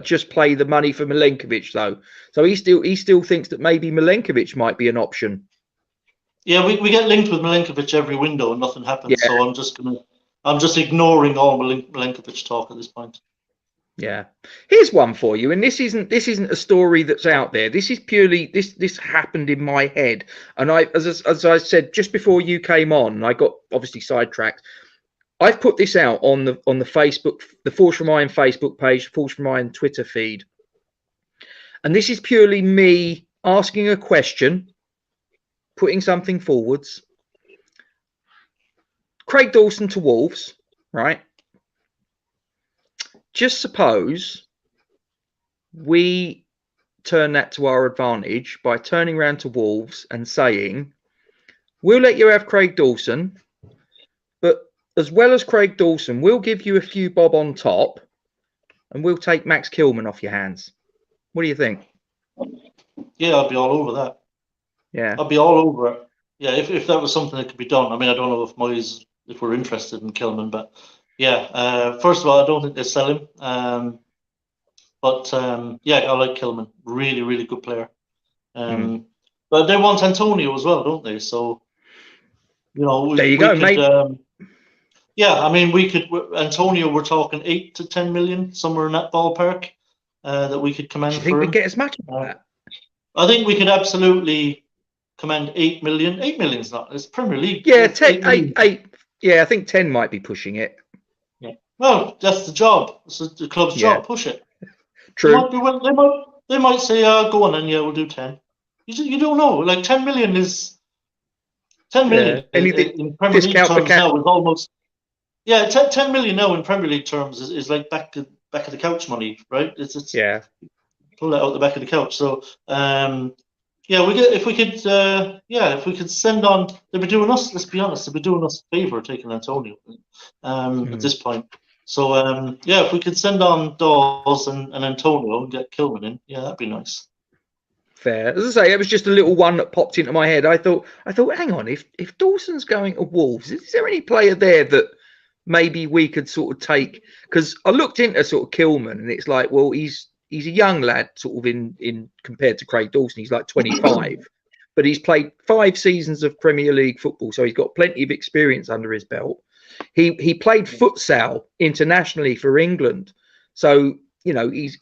[SPEAKER 1] Just play the money for Milenkovic, though. So he still thinks that maybe Milenkovic might be an option.
[SPEAKER 2] Yeah, we get linked with Milenkovic every window and nothing happens. Yeah. So I'm just ignoring all Milenkovic talk at this point.
[SPEAKER 1] Yeah. Here's one for you, and this isn't a story that's out there. This is purely this happened in my head, and as I said just before you came on, I got obviously sidetracked. I've put this out on the Facebook, the Force from Iron Facebook page, Force from Iron Twitter feed, and this is purely me asking a question, putting something forwards. Craig Dawson to Wolves, right? Just suppose we turn that to our advantage by turning around to Wolves and saying, we'll let you have Craig Dawson, but as well as Craig Dawson, we'll give you a few bob on top and we'll take Max Kilman off your hands. What do you think?
[SPEAKER 2] Yeah, I'd be all over that.
[SPEAKER 1] Yeah.
[SPEAKER 2] I'd be all over it. Yeah, if that was something that could be done. I mean, I don't know if we're interested in Kilman, but yeah, first of all, I don't think they sell him. But yeah, I like Kilman. Really, really good player. But they want Antonio as well, don't they? So, you know,
[SPEAKER 1] there you go, mate.
[SPEAKER 2] Yeah, I mean, we could. Antonio, we're talking 8 to 10 million, somewhere in that ballpark, that we could command.
[SPEAKER 1] Do you think we get as much as that?
[SPEAKER 2] I think we could absolutely command 8 million. 8 million's not. It's Premier League.
[SPEAKER 1] Yeah, 8. Yeah, I think 10 might be pushing it.
[SPEAKER 2] Yeah. Well, that's the job. It's the club's job. Push it.
[SPEAKER 1] True.
[SPEAKER 2] They might say, "Go on, then. Yeah, we'll do 10." You don't know. Like 10 million is 10 million in Premier League terms now is almost. Yeah, 10 million now in Premier League terms is like back of the couch money, right? It's
[SPEAKER 1] yeah.
[SPEAKER 2] Pull that out the back of the couch. So yeah, if we could send on, they'd be doing us. Let's be honest, they'd be doing us a favour taking Antonio at this point. So yeah, if we could send on Dawes and Antonio and get Kilman in, yeah, that'd be nice.
[SPEAKER 1] Fair. As I say, it was just a little one that popped into my head. I thought, hang on, if Dawson's going to Wolves, is there any player there that maybe we could sort of take? Because I looked into sort of Kilman, and it's like, well, he's a young lad, sort of in compared to Craig Dawson. He's like 25, but he's played 5 seasons of Premier League football, so he's got plenty of experience under his belt. He played futsal internationally for England, so you know he's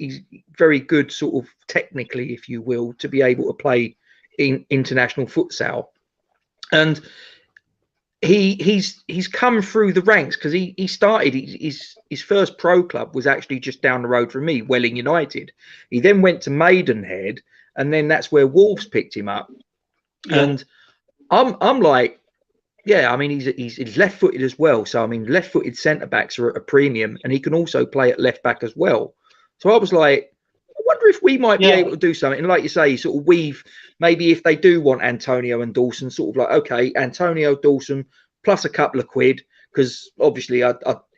[SPEAKER 1] very good, sort of technically, if you will, to be able to play in international futsal. And he's come through the ranks, because he started his first pro club was actually just down the road from me, Welling United. He then went to Maidenhead, and then that's where Wolves picked him up. Yeah. And I'm like, yeah, I mean he's left-footed as well, so I mean left-footed centre backs are at a premium, and he can also play at left back as well. So I was like, I wonder if we might be able to do something. And like you say, sort of weave, maybe if they do want Antonio and Dawson, sort of like, okay, Antonio, Dawson, plus a couple of quid, because obviously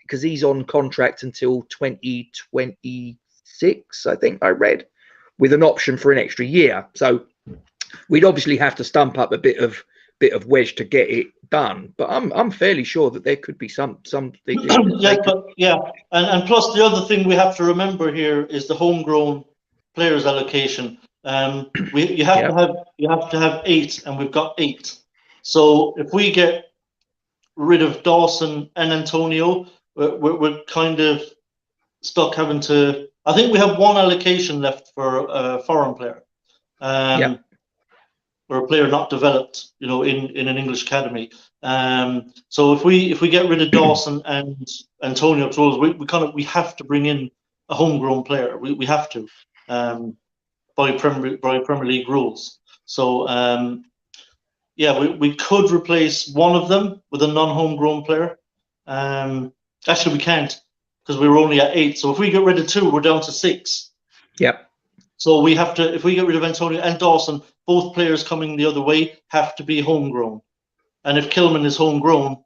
[SPEAKER 1] because he's on contract until 2026, I think I read, with an option for an extra year. So we'd obviously have to stump up a bit of wedge to get it done, but I'm fairly sure that there could be something.
[SPEAKER 2] And plus the other thing we have to remember here is the homegrown players allocation. You have to have 8, and we've got 8. So if we get rid of Dawson and Antonio, we're kind of stuck having to. I think we have 1 allocation left for a foreign player. Or a player not developed, you know, in an English academy. So if we get rid of Dawson and Antonio we have to bring in a homegrown player. We have to by Premier League rules. So yeah, we could replace one of them with a non-homegrown player. Actually, we can't, because we were only at 8. So if we get rid of 2, we're down to 6.
[SPEAKER 1] Yep.
[SPEAKER 2] So we have to, if we get rid of Antonio and Dawson, both players coming the other way have to be homegrown. And if Kilman is homegrown,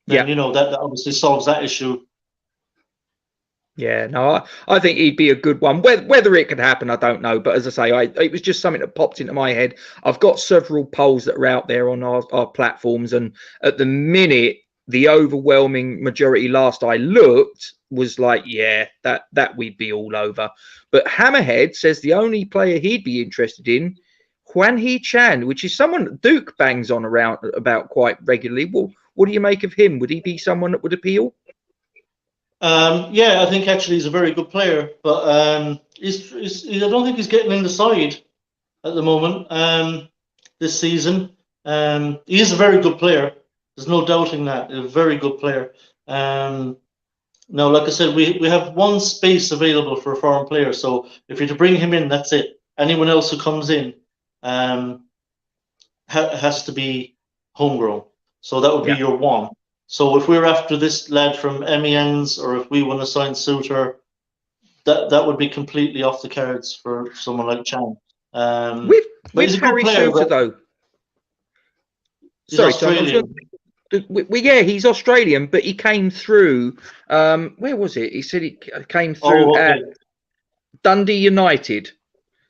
[SPEAKER 2] then you know that obviously solves that issue.
[SPEAKER 1] Yeah, no, I think he'd be a good one. Whether it could happen, I don't know. But as I say, it was just something that popped into my head. I've got several polls that are out there on our platforms, and at the minute, the overwhelming majority, last I looked, was like, yeah, that we'd be all over. But Hammerhead says the only player he'd be interested in, Hwan Hee-chan, which is someone that Duke bangs on about quite regularly. Well, what do you make of him? Would he be someone that would appeal?
[SPEAKER 2] Yeah, I think actually he's a very good player, but I don't think he's getting in the side at the moment this season. He is a very good player. There's no doubting that. He's a very good player. Now, like I said, we have 1 space available for a foreign player. So if you're to bring him in, that's it. Anyone else who comes in has to be homegrown. So that would be your 1. So if we're after this lad from MENs, or if we want to sign Suter, that would be completely off the cards for someone like Chan.
[SPEAKER 1] With Harry Suter, though.
[SPEAKER 2] Sorry, Australian.
[SPEAKER 1] He's Australian, but he came through. Where was it? He said he came through at Dundee United.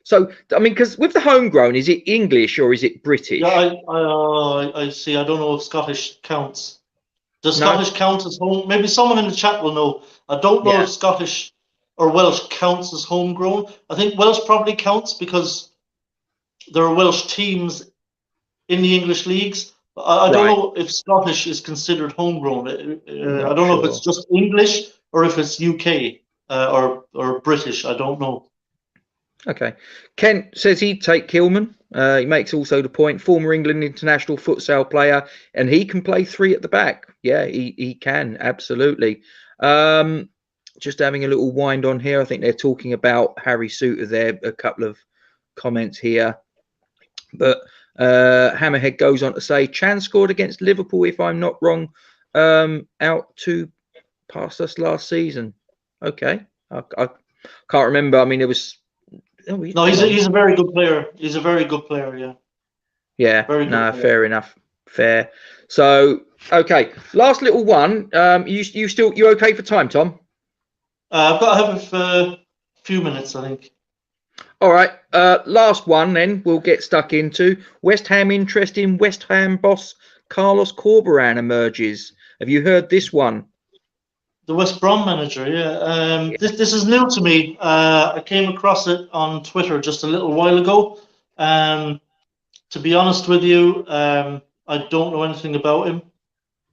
[SPEAKER 1] So, I mean, because with the homegrown, is it English or is it British?
[SPEAKER 2] Yeah, I see. I don't know if Scottish counts. Does Scottish count as home? Maybe someone in the chat will know. I don't know if Scottish or Welsh counts as homegrown. I think Welsh probably counts because there are Welsh teams in the English leagues. I don't know if Scottish is considered homegrown. I don't know if it's just English or if it's UK or British. I don't know.
[SPEAKER 1] Okay. Kent says he'd take Kilman. He makes also the point, former England international futsal player, and he can play 3 at the back. Yeah, he can, absolutely. Just having a little wind on here. I think they're talking about Harry Souttar there, a couple of comments here. But Hammerhead goes on to say, Chan scored against Liverpool, if I'm not wrong, out to past us last season. Okay. I can't remember. I mean, it was...
[SPEAKER 2] Oh, no, he's a very good player. He's a very good player, yeah.
[SPEAKER 1] Yeah, no, fair enough. Fair. So, okay, last little one. You okay for time, Tom?
[SPEAKER 2] I've got to have a few minutes, I think.
[SPEAKER 1] All right, last one then we'll get stuck into. West Ham interest in West Ham boss Carlos Corberán emerges. Have you heard this one?
[SPEAKER 2] The West Brom manager, yeah. This is new to me. I came across it on Twitter just a little while ago. To be honest with you, I don't know anything about him.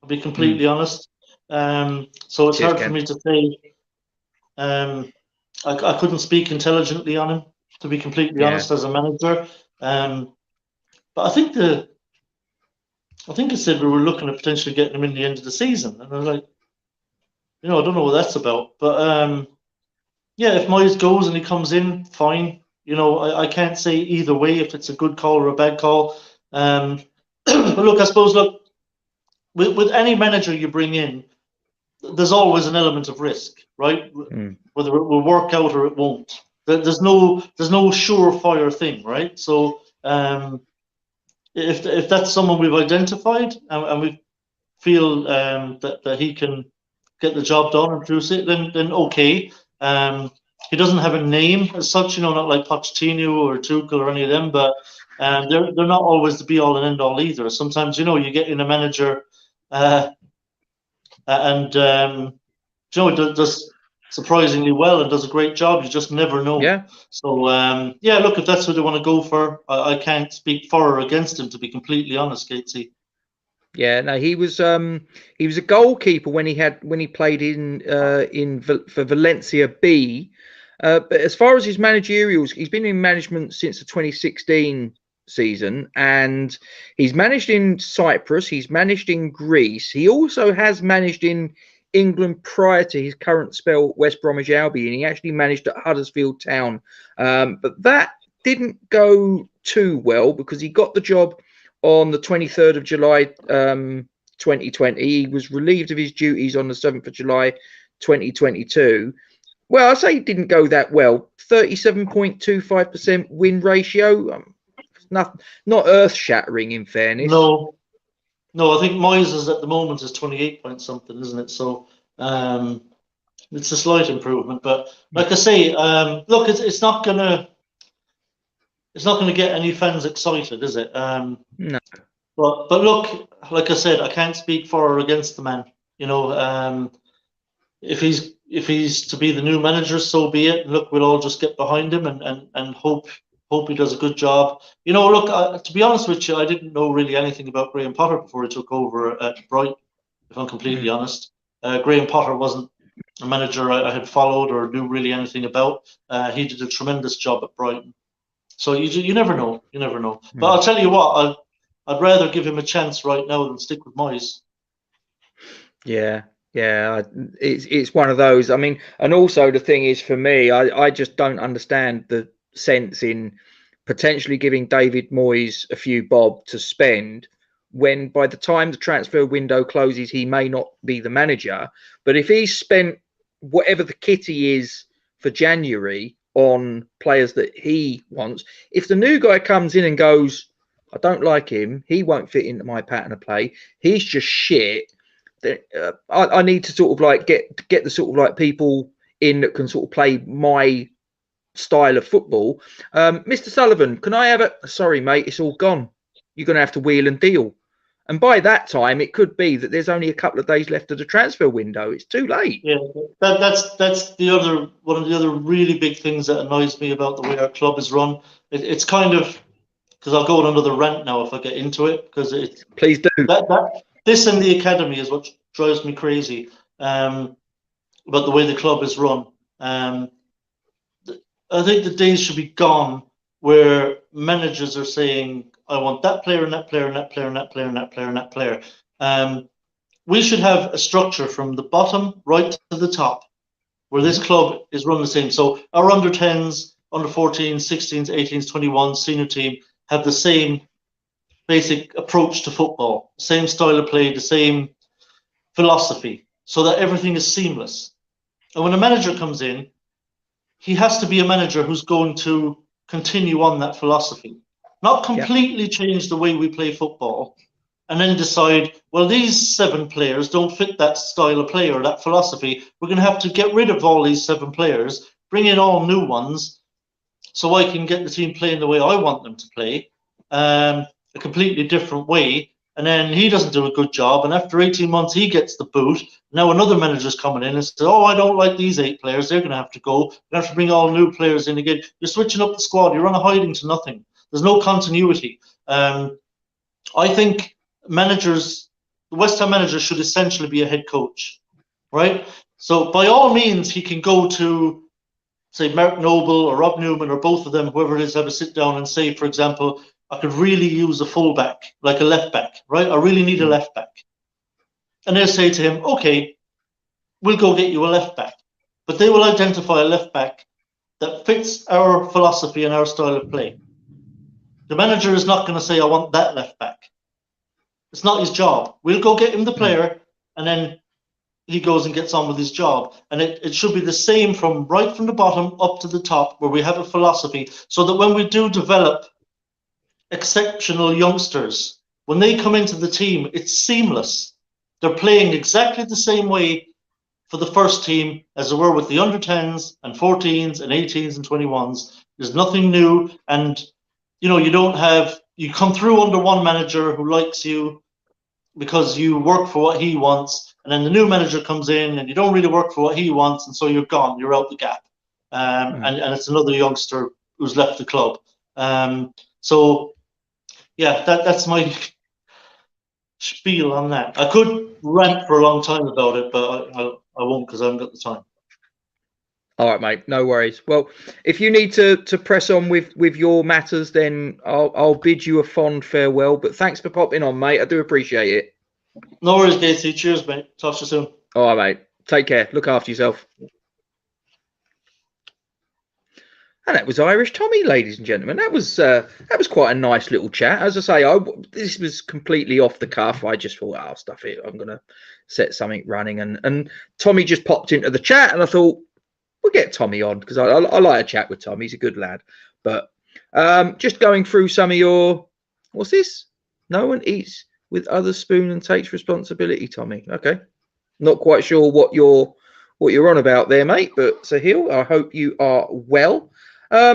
[SPEAKER 2] I'll be completely honest. So it's hard for me to say. I couldn't speak intelligently on him, to be completely honest, as a manager. But I think it said we were looking at potentially getting him in the end of the season, and I was like, I don't know what that's about. But yeah, if Moyes goes and he comes in, fine. I can't say either way if it's a good call or a bad call. But look, I suppose, with any manager you bring in, there's always an element of risk, right? Whether it will work out or it won't. There's no surefire thing, right? So if that's someone we've identified and we feel that he can get the job done and produce it, then okay. He doesn't have a name as such, not like Pochettino or Tuchel or any of them, but they're not always the be all and end all either. Sometimes you get in a manager and does surprisingly well and does a great job. You just never know.
[SPEAKER 1] Yeah.
[SPEAKER 2] So look, if that's what they want to go for, I can't speak for or against him, to be completely honest, Gatesy.
[SPEAKER 1] Yeah, no, he was a goalkeeper when he played for Valencia B. But as far as his managerials, he's been in management since the 2016 season, and he's managed in Cyprus, he's managed in Greece, he also has managed in England prior to his current spell at West Bromwich Albion. He actually managed at Huddersfield Town, but that didn't go too well because he got the job on the 23rd of July 2020. He was relieved of his duties on the 7th of July 2022. Well, I say it didn't go that well. 37.25% win ratio. Not earth-shattering, in fairness.
[SPEAKER 2] No, I think Moyes at the moment is 28 point something, isn't it? So it's a slight improvement. But like I say, look, it's not gonna get any fans excited, is it?
[SPEAKER 1] No.
[SPEAKER 2] But look, like I said, I can't speak for or against the man. If he's to be the new manager, so be it. Look, we'll all just get behind him and hope he does a good job. Look, to be honest with you, I didn't know really anything about Graham Potter before he took over at Brighton, if I'm completely honest. Graham Potter wasn't a manager I had followed or knew really anything about. He did a tremendous job at Brighton. So you never know. You never know. But I'll tell you what, I'd rather give him a chance right now than stick with Moyes.
[SPEAKER 1] Yeah, it's one of those. I mean, and also the thing is, for me, I just don't understand the sense in potentially giving David Moyes a few bob to spend when by the time the transfer window closes, he may not be the manager. But if he's spent whatever the kitty is for January on players that he wants, if the new guy comes in and goes, I don't like him, he won't fit into my pattern of play, he's just shit, I need to sort of like get the sort of like people in that can sort of play my style of football. Mr. Sullivan, can I have it? Sorry, mate, it's all gone. You're going to have to wheel and deal. And by that time, it could be that there's only a couple of days left of the transfer window. It's too late.
[SPEAKER 2] Yeah, that's the other one of the other really big things that annoys me about the way our club is run. It's kind of, because I'll go on another rant now if I get into it, because it's
[SPEAKER 1] Please do.
[SPEAKER 2] This and the academy is what drives me crazy about the way the club is run. I think the days should be gone where managers are saying, I want that player and that player and that player and that player and that player and that player. We should have a structure from the bottom right to the top where this club is run the same. So our under 10s, under 14s, 16s, 18s, 21s, senior team have the same basic approach to football, same style of play, the same philosophy, so that everything is seamless. And when a manager comes in, he has to be a manager who's going to continue on that philosophy, not completely change the way we play football and then decide, well, these 7 players don't fit that style of play or that philosophy. We're going to have to get rid of all these 7 players, bring in all new ones so I can get the team playing the way I want them to play, a completely different way. And then he doesn't do a good job. And after 18 months, he gets the boot. Now another manager's coming in and says, oh, I don't like these 8 players. They're going to have to go. You have to bring all new players in again. You're switching up the squad. You're on a hiding to nothing. There's no continuity. I think managers, the West Ham manager should essentially be a head coach, right? So by all means, he can go to, say, Mark Noble or Rob Newman or both of them, whoever it is, have a sit down and say, for example, I could really use a fullback, like a left back, right? I really need a left back. And they'll say to him, okay, we'll go get you a left back. But they will identify a left back that fits our philosophy and our style of play. The manager is not going to say, I want that left back. It's not his job. We'll go get him the player, and then he goes and gets on with his job. And it should be the same from right from the bottom up to the top, where we have a philosophy, so that when we do develop exceptional youngsters, when they come into the team, it's seamless. They're playing exactly the same way for the first team as they were with the under 10s and 14s and 18s and 21s. There's nothing new. And, you know, you come through under one manager who likes you because you work for what he wants. And then the new manager comes in and you don't really work for what he wants. And so you're gone, you're out the gap. And it's another youngster who's left the club. So, yeah, that's my spiel on that. I could rant for a long time about it, but I won't, because I haven't got the time.
[SPEAKER 1] All right, mate. No worries. Well, if you need to press on with your matters, then I'll bid you a fond farewell. But thanks for popping on, mate. I do appreciate it.
[SPEAKER 2] No worries, Gacy. Cheers, mate. Talk to you soon.
[SPEAKER 1] All right, mate. Take care. Look after yourself. And that was Irish Tommy, ladies and gentlemen. That was quite a nice little chat. As I say, this was completely off the cuff. I just thought, oh, stuff it. I'm gonna set something running, and Tommy just popped into the chat, and I thought we'll get Tommy on, because I like a chat with Tommy. He's a good lad. But just going through some of your, what's this? No one eats with other spoon and takes responsibility, Tommy. Okay, not quite sure what you're on about there, mate. But Sahil, I hope you are well.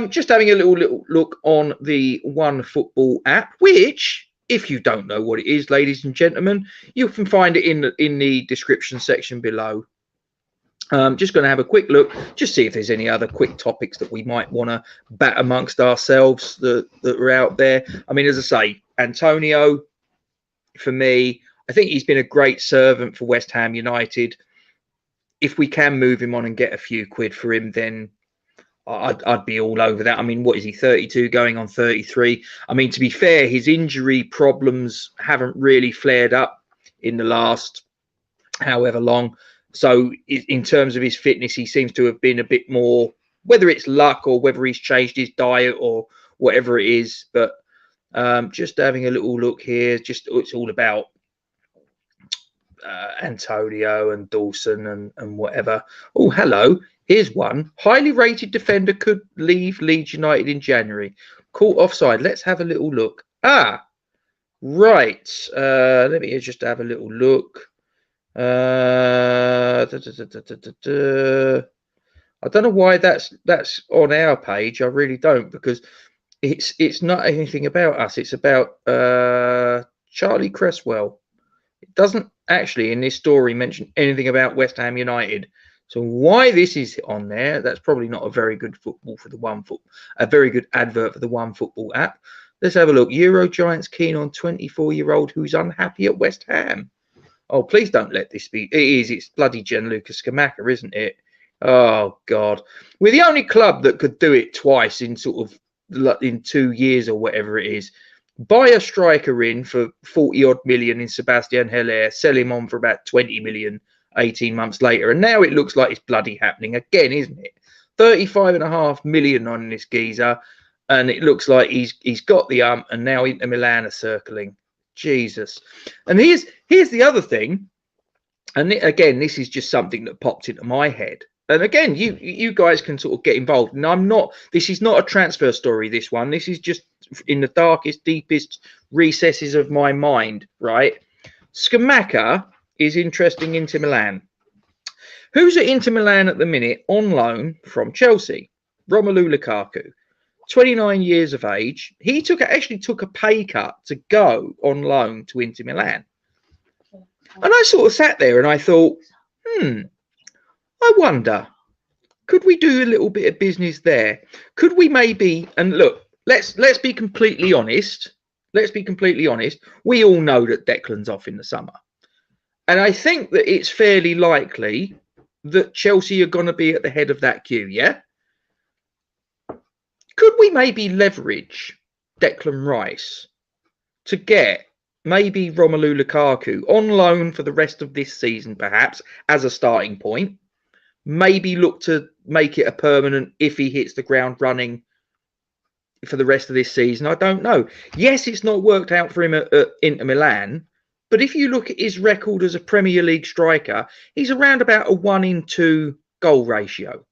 [SPEAKER 1] Just having a little look on the OneFootball app, which, if you don't know what it is, ladies and gentlemen, you can find it in the description section below. Just going to have a quick look, just see if there's any other quick topics that we might want to bat amongst ourselves that are out there. I mean, as I say, Antonio, for me, I think he's been a great servant for West Ham United. If we can move him on and get a few quid for him, then I'd be all over that. I mean, what is he, 32 going on 33? I mean, to be fair, his injury problems haven't really flared up in the last however long. So in terms of his fitness, he seems to have been a bit more, whether it's luck or whether he's changed his diet or whatever it is. But just having a little look here, it's all about Antonio and Dawson and whatever. Oh, hello. Here's one. Highly rated defender could leave Leeds United in January. Caught offside. Let's have a little look. Ah, right. Let me just have a little look. I don't know why that's on our page. I really don't, because it's not anything about us. It's about Charlie Cresswell. It doesn't actually in this story mention anything about West Ham United. So why this is on there, that's probably not a very good a very good advert for the One Football app. Let's have a look. Euro Giants keen on 24-year-old who's unhappy at West Ham. Oh, please don't let this be. It is. It's bloody Gianluca Scamacca, isn't it? Oh, God. We're the only club that could do it twice in sort of in 2 years or whatever it is. Buy a striker in for 40-odd million in Sebastian Haller, sell him on for about 20 million 18 months later. And now it looks like it's bloody happening again, isn't it? 35.5 million on this geezer. And it looks like he's got the and now Inter Milan are circling. Jesus. And here's the other thing. And again, this is just something that popped into my head. And again, you guys can sort of get involved. And this is not a transfer story, this one. This is just in the darkest, deepest recesses of my mind, right? Scamacca is interesting Inter Milan. Who's at Inter Milan at the minute on loan from Chelsea? Romelu Lukaku. 29 years of age. He actually took a pay cut to go on loan to Inter Milan. And I sort of sat there and I thought, I wonder, could we do a little bit of business there? Could we maybe, and look, let's be completely honest. Let's be completely honest. We all know that Declan's off in the summer. And I think that it's fairly likely that Chelsea are going to be at the head of that queue, yeah? Could we maybe leverage Declan Rice to get maybe Romelu Lukaku on loan for the rest of this season, perhaps, as a starting point? Maybe look to make it a permanent if he hits the ground running for the rest of this season. I don't know. Yes, it's not worked out for him at Inter Milan, but if you look at his record as a Premier League striker, he's around about a 1-in-2 goal ratio.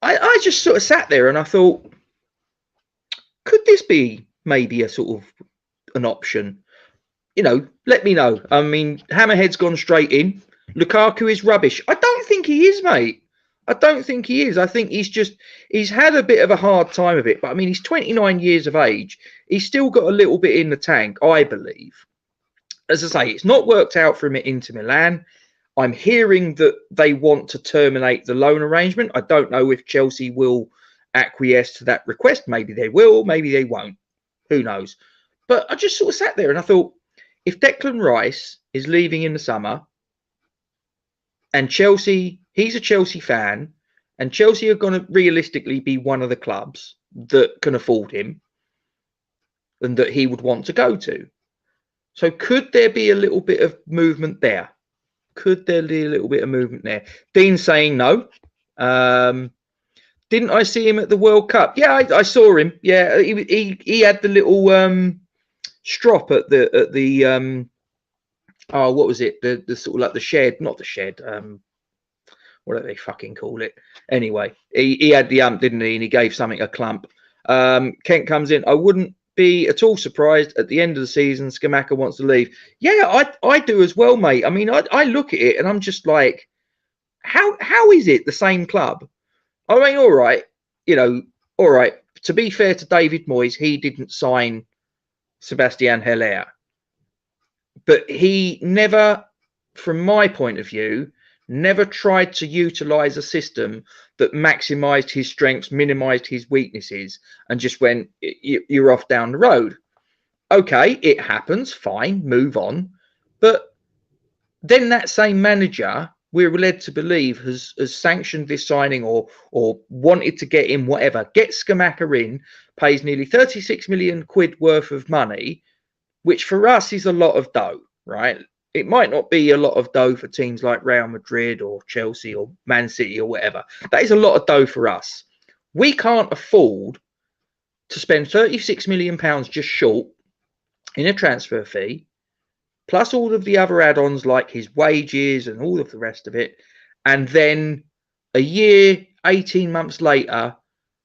[SPEAKER 1] I just sort of sat there and I thought, could this be maybe a sort of an option? You know, let me know. I mean, Hammerhead's gone straight in. Lukaku is rubbish. I don't think he is, mate. I don't think he is. I think he's had a bit of a hard time of it. But I mean, he's 29 years of age. He's still got a little bit in the tank, I believe. As I say, it's not worked out for him at Inter Milan. I'm hearing that they want to terminate the loan arrangement. I don't know if Chelsea will acquiesce to that request. Maybe they will, maybe they won't. Who knows? But I just sort of sat there and I thought, if Declan Rice is leaving in the summer and Chelsea, he's a Chelsea fan, and Chelsea are going to realistically be one of the clubs that can afford him and that he would want to go to. So could there be a little bit of movement there? Could there be a little bit of movement there? Dean's saying no. Didn't I see him at the World Cup? Yeah, I saw him. Yeah, he had the little strop at the oh, what was it? The sort of like the shed, not the shed. What do they fucking call it? Anyway, he had the didn't he? And he gave something a clump. Kent comes in. I wouldn't be at all surprised at the end of the season Scamacca wants to leave. Yeah, I do as well, mate. I mean, I look at it and I'm just like, how is it the same club? I mean, all right, you know, all right. To be fair to David Moyes, he didn't sign Sebastian Haller, but he never, from my point of view, never tried to utilize a system that maximized his strengths, minimized his weaknesses, and just went, you're off down the road. Okay, it happens, fine, move on. But then that same manager, we're led to believe, has sanctioned this signing or wanted to get in whatever, gets Scamacca in, pays nearly 36 million quid worth of money, which for us is a lot of dough, right? It might not be a lot of dough for teams like Real Madrid or Chelsea or Man City or whatever. That is a lot of dough for us. We can't afford to spend £36 million just short in a transfer fee, plus all of the other add-ons like his wages and all of the rest of it, and then a year, 18 months later,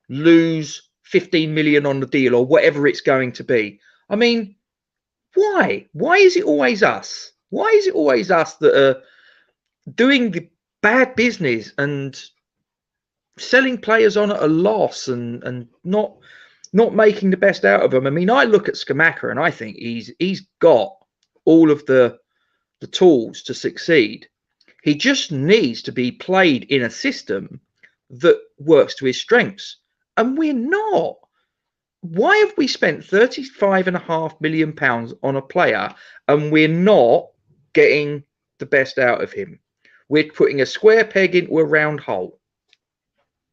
[SPEAKER 1] lose 15 million on the deal or whatever it's going to be. I mean, why? Why is it always us? Why is it always us that are doing the bad business and selling players on at a loss and not not making the best out of him. I mean, I look at Scamacca and I think he's got all of the tools to succeed. He just needs to be played in a system that works to his strengths, and we're not. Why have we spent £35.5 million on a player and we're not getting the best out of him? We're putting a square peg into a round hole.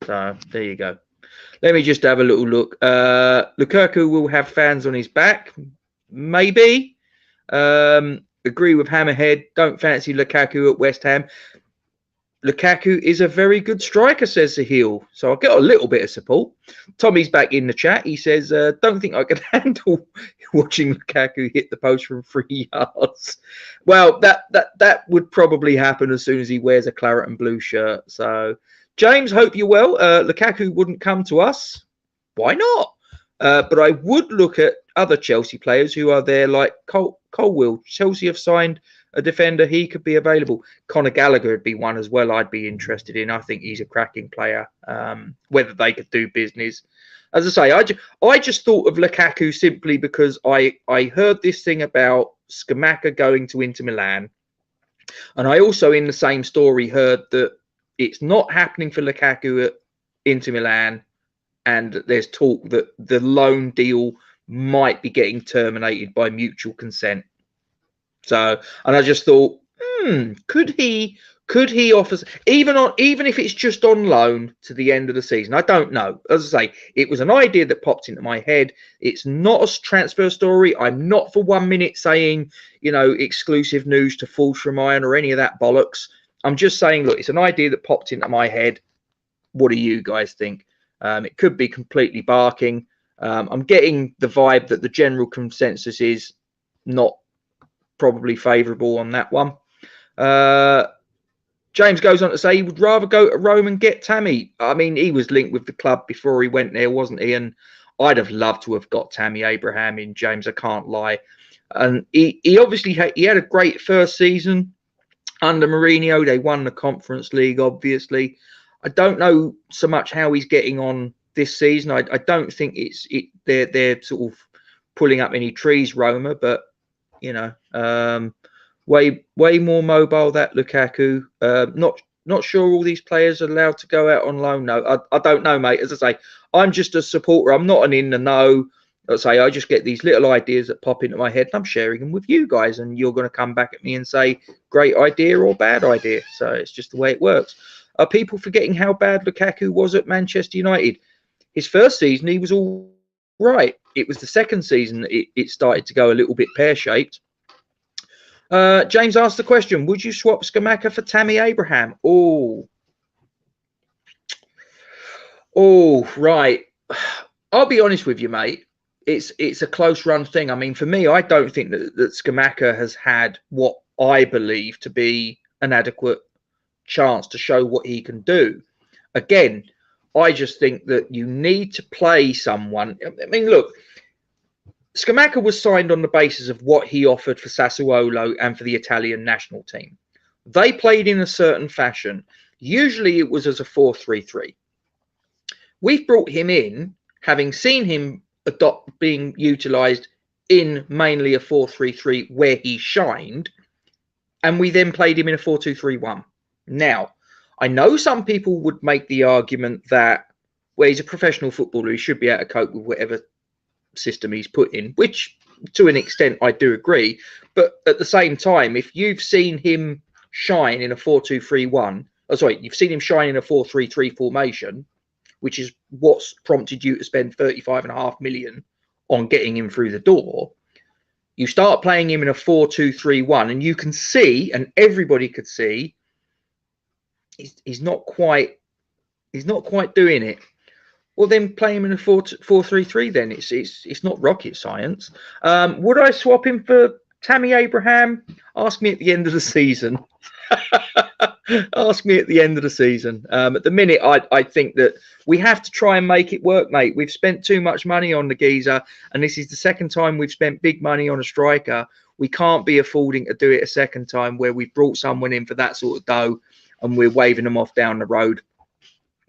[SPEAKER 1] So there you go. Let me just have a little look. Lukaku will have fans on his back. Maybe. Agree with Hammerhead. Don't fancy Lukaku at West Ham. Lukaku is a very good striker, says the heel. So I'll get a little bit of support. Tommy's back in the chat. He says, don't think I could handle watching Lukaku hit the post from 3 yards. Well, that would probably happen as soon as he wears a claret and blue shirt. So, James, hope you're well. Lukaku wouldn't come to us. Why not? But I would look at other Chelsea players who are there, like Colwill. Chelsea have signed a defender. He could be available. Conor Gallagher would be one as well I'd be interested in. I think he's a cracking player. Whether they could do business. As I say, I just thought of Lukaku simply because I heard this thing about Scamacca going to Inter Milan. And I also, in the same story, heard that it's not happening for Lukaku at Inter Milan. And there's talk that the loan deal might be getting terminated by mutual consent. So, and I just thought, could he offer, even if it's just on loan to the end of the season? I don't know. As I say, it was an idea that popped into my head. It's not a transfer story. I'm not for 1 minute saying, exclusive news to Fulham Iron or any of that bollocks. I'm just saying, look, it's an idea that popped into my head. What do you guys think? It could be completely barking. I'm getting the vibe that the general consensus is not probably favourable on that one. James goes on to say he would rather go to Rome and get Tammy. I mean, he was linked with the club before he went there, wasn't he? And I'd have loved to have got Tammy Abraham in, James. I can't lie. And he obviously had a great first season under Mourinho. They won the Conference League, obviously. I don't know so much how he's getting on this season. I don't think they're sort of pulling up any trees, Roma, but way more mobile, that Lukaku. Not sure all these players are allowed to go out on loan. No, I don't know, mate. As I say, I'm just a supporter. I'm not an in the know. I just get these little ideas that pop into my head, and I'm sharing them with you guys, and you're going to come back at me and say great idea or bad idea. So it's just the way it works. Are people forgetting how bad Lukaku was at Manchester United? His first season, he was all right. It was the second season it started to go a little bit pear-shaped. James asked the question, would you swap Scamacca for Tammy Abraham? Oh, right. I'll be honest with you, mate. It's a close run thing. I mean, for me, I don't think that Scamacca has had what I believe to be an adequate chance to show what he can do. Again, I just think that you need to play someone. I mean, look, Scamacca was signed on the basis of what he offered for Sassuolo and for the Italian national team. They played in a certain fashion. Usually it was as a 4-3-3. We've brought him in, having seen him being utilised in mainly a 4-3-3 where he shined, and we then played him in a 4-2-3-1. Now, I know some people would make the argument that, well, he's a professional footballer, he should be able to cope with whatever system he's put in, which to an extent I do agree. But at the same time, if you've seen him shine in a 4-2-3-1, you've seen him shine in a 4-3-3 formation, which is what's prompted you to spend £35.5 million on getting him through the door. You start playing him in a 4-2-3-1, and you can see, and everybody could see, he's not quite doing it. Well, then play him in a 4-3-3. Then it's not rocket science. Would I swap him for Tammy Abraham? Ask me at the end of the season. Ask me at the end of the season. At the minute, I think that we have to try and make it work, mate. We've spent too much money on the geezer, and this is the second time we've spent big money on a striker. We can't be affording to do it a second time where we've brought someone in for that sort of dough and we're waving them off down the road,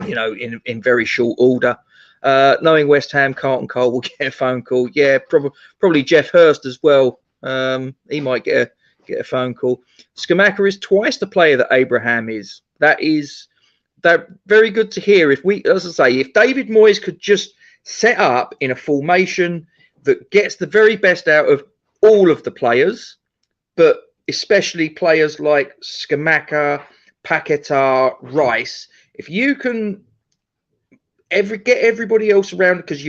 [SPEAKER 1] in very short order. Knowing West Ham, Carlton Cole will get a phone call. Yeah, probably Jeff Hurst as well. He might get a phone call. Scamacca is twice the player that Abraham is. That very good to hear. If we, as I say, if David Moyes could just set up in a formation that gets the very best out of all of the players, but especially players like Scamacca, Paquetá, Rice, if you can get everybody else around, because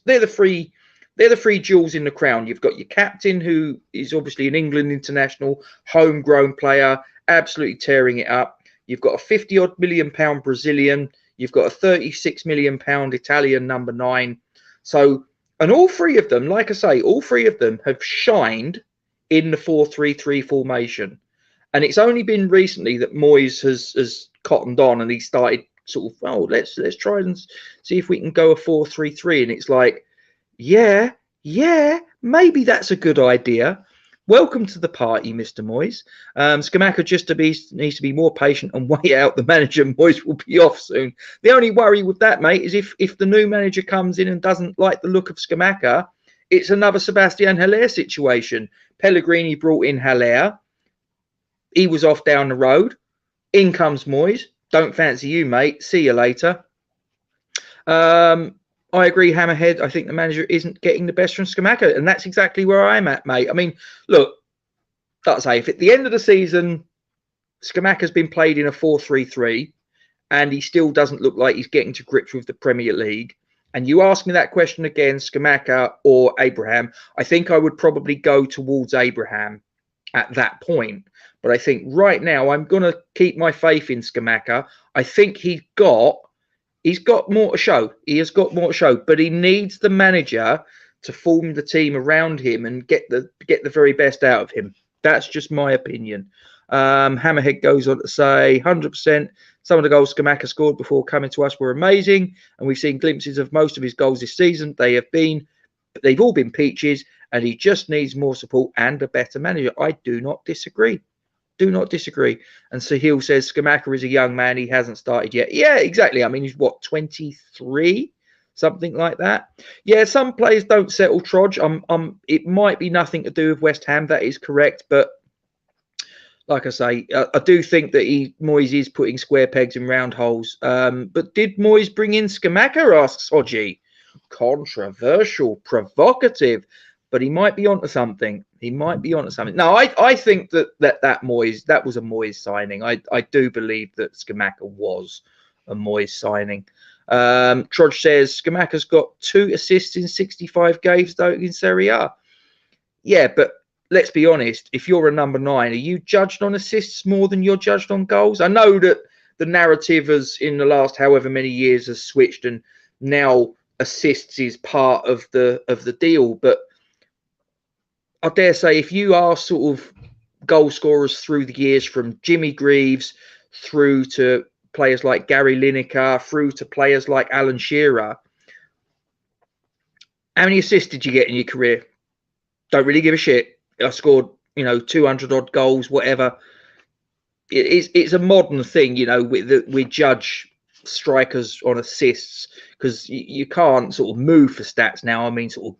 [SPEAKER 1] they're the three jewels in the crown. You've got your captain, who is obviously an England international, homegrown player, absolutely tearing it up. You've got a 50-odd million pound Brazilian. You've got a 36 million pound Italian number 9. So, and all three of them, like I say, all three of them have shined in the 4-3-3 formation. And it's only been recently that Moyes has cottoned on and he started sort of, oh, let's try and see if we can go a 4-3-3. And it's like, yeah, maybe that's a good idea. Welcome to the party, Mr. Moyes. Scamacca needs to be more patient and wait out the manager. Moyes will be off soon. The only worry with that, mate, is if the new manager comes in and doesn't like the look of Scamacca, it's another Sebastian Haller situation. Pellegrini brought in Haller. He was off down the road. In comes Moyes. Don't fancy you, mate. See you later. I agree, Hammerhead. I think the manager isn't getting the best from Scamacca, and that's exactly where I'm at, mate. I mean, look, let's say if at the end of the season, Scamacca's been played in a 4-3-3, and he still doesn't look like he's getting to grips with the Premier League, and you ask me that question again, Scamacca or Abraham, I think I would probably go towards Abraham at that point. But I think right now I'm going to keep my faith in Scamacca. I think he's got more to show. He has got more to show, but he needs the manager to form the team around him and get the very best out of him. That's just my opinion. Hammerhead goes on to say 100%. Some of the goals Scamacca scored before coming to us were amazing, and we've seen glimpses of most of his goals this season. They've all been peaches, and he just needs more support and a better manager. I do not disagree. Do not disagree. And Sahil says Scamacca is a young man. He hasn't started yet. Yeah, exactly. I mean, he's what, 23? Something like that. Yeah, some players don't settle, Trodge. It might be nothing to do with West Ham. That is correct. But like I say, I do think that Moyes is putting square pegs in round holes. But did Moyes bring in Scamacca? Asks Hodgie. Controversial, provocative. But he might be onto something. No, I think that Moyes, that was a Moyes signing. I do believe that Scamacca was a Moyes signing. Trodge says Scamacca's got 2 assists in 65 games though in Serie A. Yeah, but let's be honest. If you're a number 9, are you judged on assists more than you're judged on goals? I know that the narrative has, in the last however many years, has switched, and now assists is part of the deal, but I dare say if you are sort of goal scorers through the years, from Jimmy Greaves through to players like Gary Lineker, through to players like Alan Shearer, how many assists did you get in your career? Don't really give a shit. I scored, 200 odd goals, whatever. It's a modern thing, we judge strikers on assists because you can't sort of move for stats now. I mean, sort of,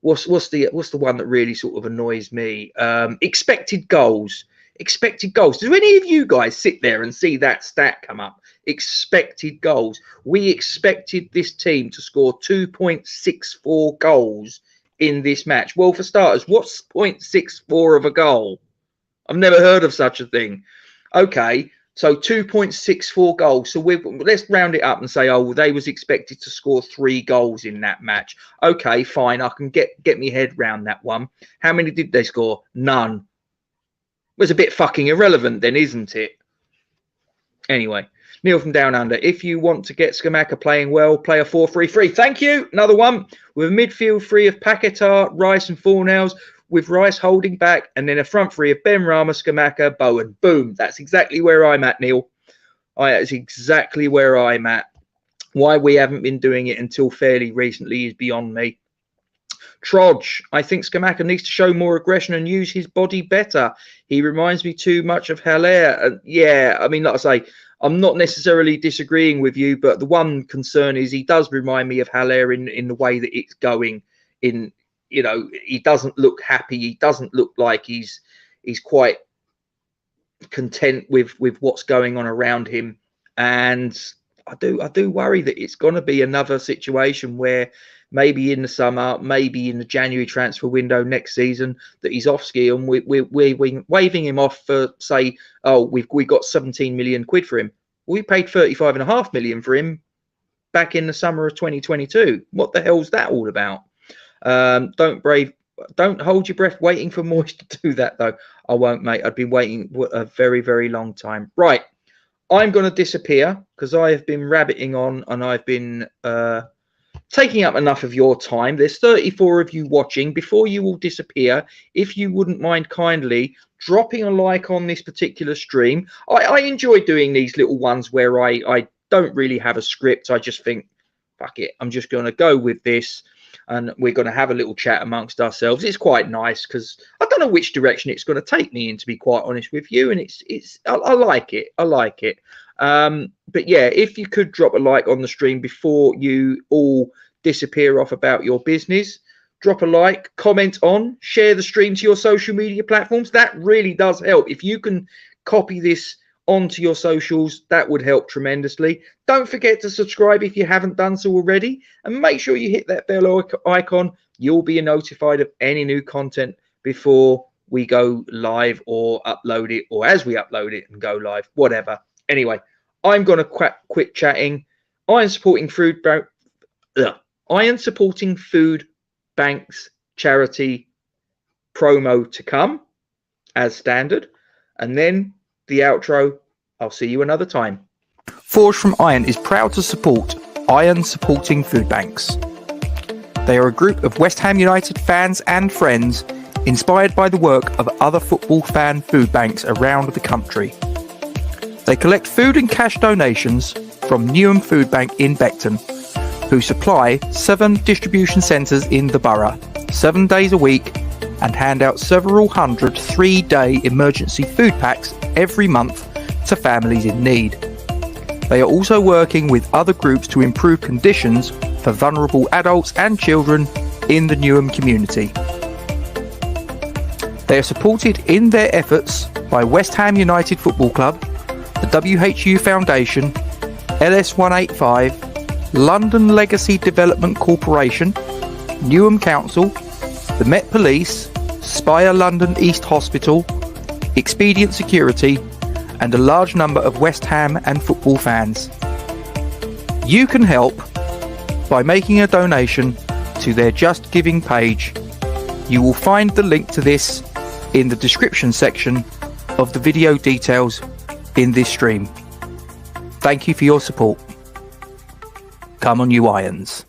[SPEAKER 1] what's the one that really sort of annoys me? Expected goals. Do any of you guys sit there and see that stat come up? Expected goals. We expected this team to score 2.64 goals in this match. Well, for starters, what's 0.64 of a goal? I've never heard of such a thing. Okay, so 2.64 goals. So let's round it up and say, oh, they was expected to score 3 goals in that match. Okay, fine. I can get my head round that one. How many did they score? None. It was a bit fucking irrelevant then, isn't it? Anyway, Neil from Down Under. If you want to get Scamacca playing well, play a 4-3-3. Thank you. Another one with a midfield 3 of Paquetá, Rice and Fornals, with Rice holding back, and then a front 3 of Ben Rama, Scamacca, Bowen. Boom. That's exactly where I'm at, Neil. That's exactly where I'm at. Why we haven't been doing it until fairly recently is beyond me. Trodge. I think Scamacca needs to show more aggression and use his body better. He reminds me too much of Haller. Yeah, I mean, like I say, I'm not necessarily disagreeing with you, but the one concern is he does remind me of Haller in the way that it's going. He doesn't look happy. He doesn't look like he's quite content with what's going on around him. And I do worry that it's going to be another situation where maybe in the summer, maybe in the January transfer window next season, that he's off ski and we're waving him off for, say, oh, we got 17 million quid for him. We paid 35.5 million for him back in the summer of 2022. What the hell's that all about? Don't hold your breath waiting for Moyes to do that, though. I won't, mate. I've been waiting a very, very long time. Right. I'm going to disappear because I have been rabbiting on and I've been taking up enough of your time. There's 34 of you watching. Before you all disappear, if you wouldn't mind kindly dropping a like on this particular stream. I enjoy doing these little ones where I don't really have a script. I just think, fuck it, I'm just going to go with this. And we're going to have a little chat amongst ourselves. It's quite nice because I don't know which direction it's going to take me in, to be quite honest with you. And I like it. I like it. But yeah, if you could drop a like on the stream before you all disappear off about your business, drop a like, comment on, share the stream to your social media platforms. That really does help. If you can copy this onto your socials, that would help tremendously. Don't forget to subscribe if you haven't done so already, and make sure you hit that bell icon. You'll be notified of any new content before we go live or upload it, or as we upload it and go live, whatever. Anyway, I'm going to quit chatting. Iron Supporting Food Banks charity promo to come as standard, and then the outro. I'll see you another time. Forge from Iron is proud to support Iron Supporting Food Banks. They are a group of West Ham United fans and friends inspired by the work of other football fan food banks around the country. They collect food and cash donations from Newham Food Bank in Beckton, who supply 7 distribution centres in the borough, 7 days a week, and hand out several hundred 3-day emergency food packs every month to families in need. They are also working with other groups to improve conditions for vulnerable adults and children in the Newham community. They are supported in their efforts by West Ham United Football Club, the WHU Foundation, LS185, London Legacy Development Corporation, Newham Council, the Met Police, Spire London East Hospital, Expedient Security, and a large number of West Ham and football fans. You can help by making a donation to their Just Giving page. You will find the link to this in the description section of the video details in this stream. Thank you for your support. Come on, you Irons.